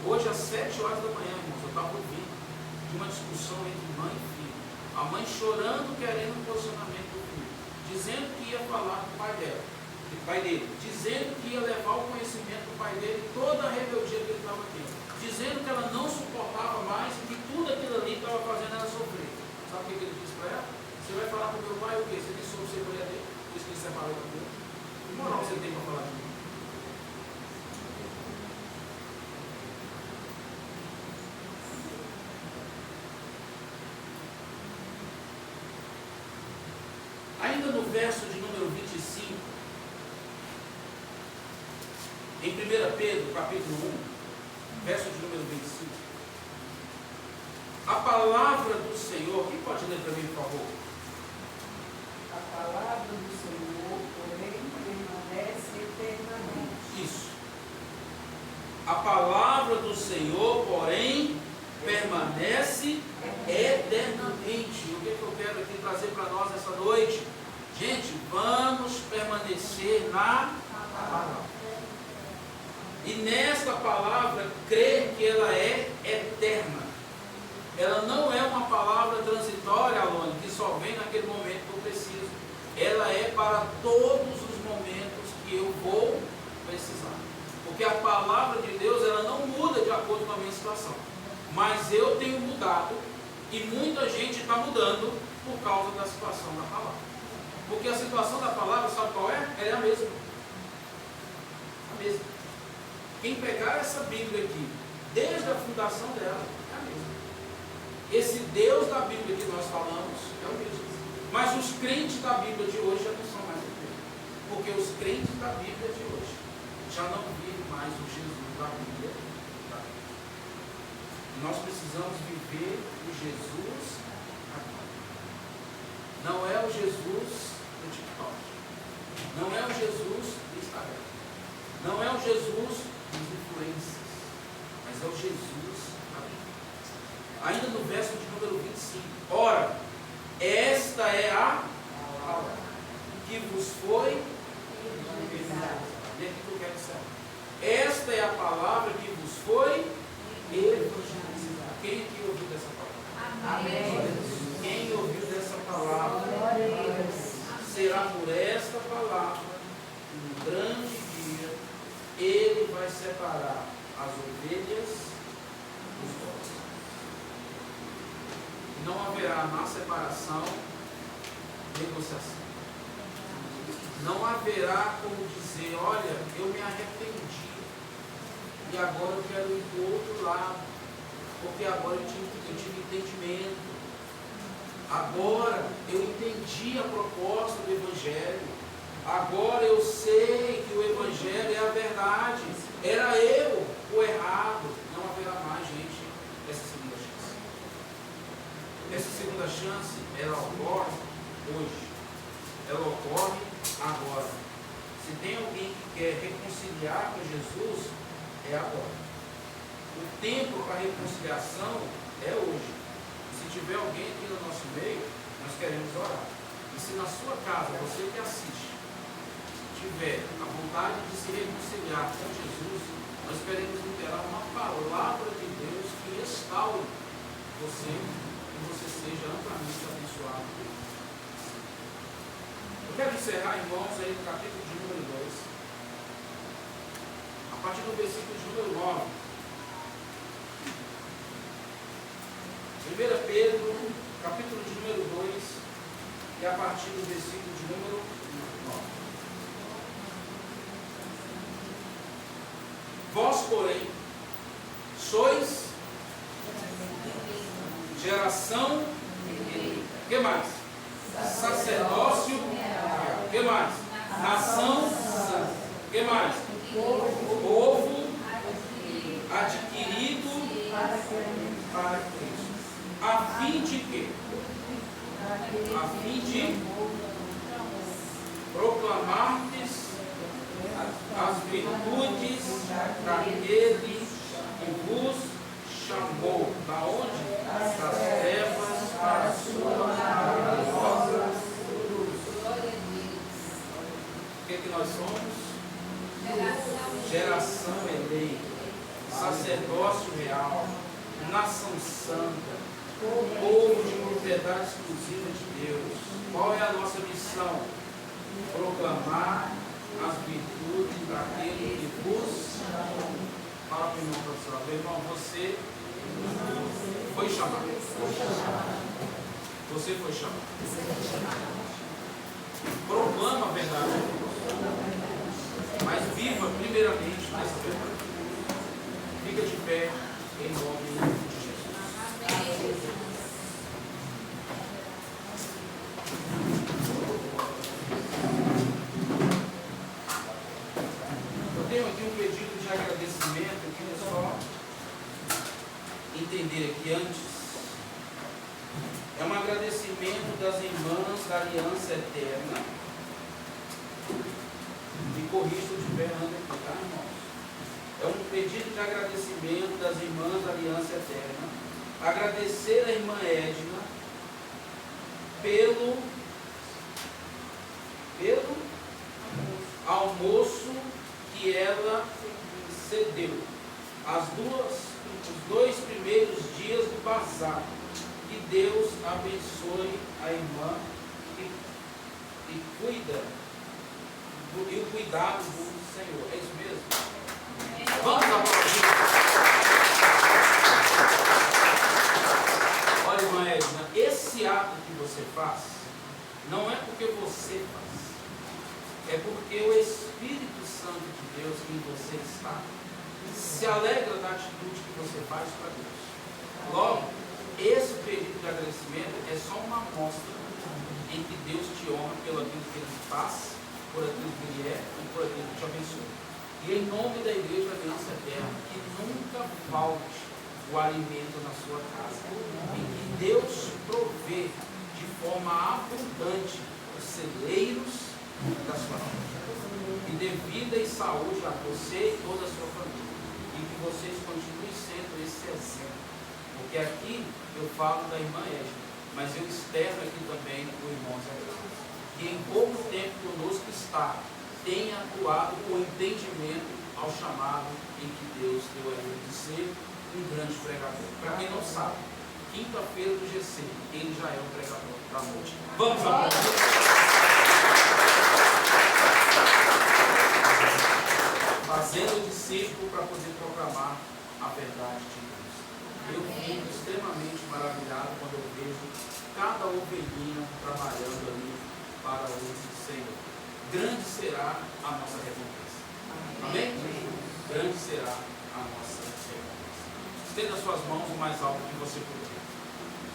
S1: Hoje às 7 horas da manhã, irmãos, eu estava ouvindo de uma discussão entre mãe e filho. A mãe chorando, querendo um posicionamento do filho, dizendo que ia falar com o pai dele, dizendo que ia levar o conhecimento do pai dele, toda a rebeldia que ele estava tendo, dizendo que ela não suportava mais e que tudo aquilo ali estava fazendo ela sofrer. Sabe o que ele disse para ela? Você vai falar com o meu pai o quê? Você nem soube ser mulher dele, por isso que ele separou da mulher. Que moral você tem para falar de mim? Ainda no verso de número 25, em 1 Pedro, capítulo 1, verso de número 25, a palavra do Senhor, quem pode ler para mim, por favor?
S2: A palavra do Senhor, porém, permanece eternamente.
S1: Isso. A palavra do Senhor, porém, permanece eternamente. O que eu quero aqui trazer para nós essa noite? Gente, vamos permanecer na palavra. E nesta palavra, crer que ela é eterna. Ela não é uma palavra transitória, Alone, que só vem naquele momento que eu preciso. Ela é para todos os momentos que eu vou precisar. Porque a palavra de Deus, ela não muda de acordo com a minha situação. Mas eu tenho mudado e muita gente está mudando por causa da situação da palavra. Porque a situação da palavra, sabe qual é? Ela é a mesma. A mesma. Quem pegar essa Bíblia aqui, desde a fundação dela, é a mesma. Esse Deus da Bíblia que nós falamos é o mesmo. Mas os crentes da Bíblia de hoje já não são mais os mesmos. Porque os crentes da Bíblia de hoje já não vivem mais o Jesus da Bíblia. Nós precisamos viver o Jesus agora. Não é o Jesus do TikTok. Não é o Jesus do Instagram. Não é o Jesus dos influencers. Mas é o Jesus da Bíblia. Ainda no verso de número 25. Ora, esta é a palavra que vos foi evangelizada. E aqui que eu quero saber. Esta é a palavra que vos foi evangelizada. Quem aqui ouviu dessa palavra?
S3: Amém.
S1: Quem ouviu dessa palavra será por esta palavra um grande dia. Ele vai separar as ovelhas dos bodes. Não haverá na separação negociação. Não haverá como dizer, olha, eu me arrependi e agora eu quero ir para o outro lado. Porque agora eu tive entendimento. Agora eu entendi a proposta do Evangelho. Agora eu sei que o Evangelho é a verdade. Era eu o errado. Não haverá mais, gente, essa segunda chance. Essa segunda chance, ela ocorre hoje. Ela ocorre agora. Se tem alguém que quer reconciliar com Jesus, é agora. O tempo para reconciliação é hoje. E se tiver alguém aqui no nosso meio, nós queremos orar. E se na sua casa, você que assiste, tiver a vontade de se reconciliar com Jesus, nós queremos liberar uma palavra de Deus que restaure você e você seja amplamente abençoado por Deus. Eu quero encerrar, irmãos, aí no capítulo de número 2, a partir do versículo de número 9. 1 Pedro, capítulo de número 2, e a partir do versículo de número 9. Vós, porém, sois geração, o que mais? Sacerdócio, o que mais? Nação santa, o que mais? Povo adquirido de quê? A fim de proclamar-lhes as virtudes daquele que vos chamou. Da onde? Das trevas para a sua maravilhosa luz. O que nós somos? Geração eleita, sacerdócio real, nação santa, povo de propriedade exclusiva de Deus. Qual é a nossa missão? Proclamar as virtudes daquele que vos chamou. Fala para o irmão professor, meu irmão, você foi chamado. Você foi chamado. Proclama a verdade de Deus. Mas viva primeiramente nessa verdade. Fica de pé em nome de Jesus. Eu tenho aqui um pedido de agradecimento. Eu queria só entender aqui antes. É um agradecimento das irmãs da Aliança Eterna. Me corrija se eu estiver errando aqui, tá, irmãos? É um pedido de agradecimento das irmãs da Aliança Eterna. Agradecer a irmã Edna pelo almoço que ela cedeu. Os 2 primeiros dias do bazar. Que Deus abençoe a irmã e cuida e o cuidado do Senhor. É isso mesmo? Vamos aplaudir. Olha, irmã Edna, esse ato que você faz não é porque você faz, é porque o Espírito Santo de Deus em você está se alegra da atitude que você faz para Deus. Logo, esse pedido de agradecimento é só uma amostra em que Deus te honra pelo aquilo que Ele faz, por aquilo que Ele é e por aquilo que te abençoa. E em nome da Igreja da Aliança Eterna, que nunca falte o alimento na sua casa, e que Deus provê de forma abundante os celeiros da sua vida, e dê vida e saúde a você e toda a sua família, e que vocês continuem sendo esse exemplo, porque aqui eu falo da irmã Edna, mas eu externo aqui também o irmão Zé, que em pouco tempo conosco está, tenha atuado com entendimento ao chamado em que Deus deu a ele de ser um grande pregador. Para quem não sabe, quinta-feira do GC, ele já é o pregador da noite. Vamos aplaudir. Fazendo discípulo para poder proclamar a verdade de Deus. Eu fico extremamente maravilhado quando eu vejo cada ovelhinha trabalhando ali para o Senhor. Grande será a nossa recompensa. Amém? Grande será a nossa recompensa. Estenda suas mãos o mais alto que você puder.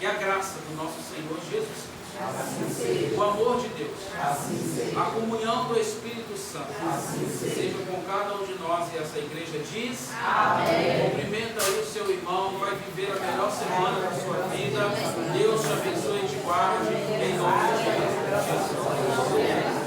S1: Que a graça do nosso Senhor Jesus Cristo, o amor de Deus, a comunhão do Espírito Santo, seja com cada um de nós, e essa igreja diz: amém. Cumprimenta aí o seu irmão, vai viver a melhor semana da sua vida. Deus te abençoe e te guarde, em nome de Jesus.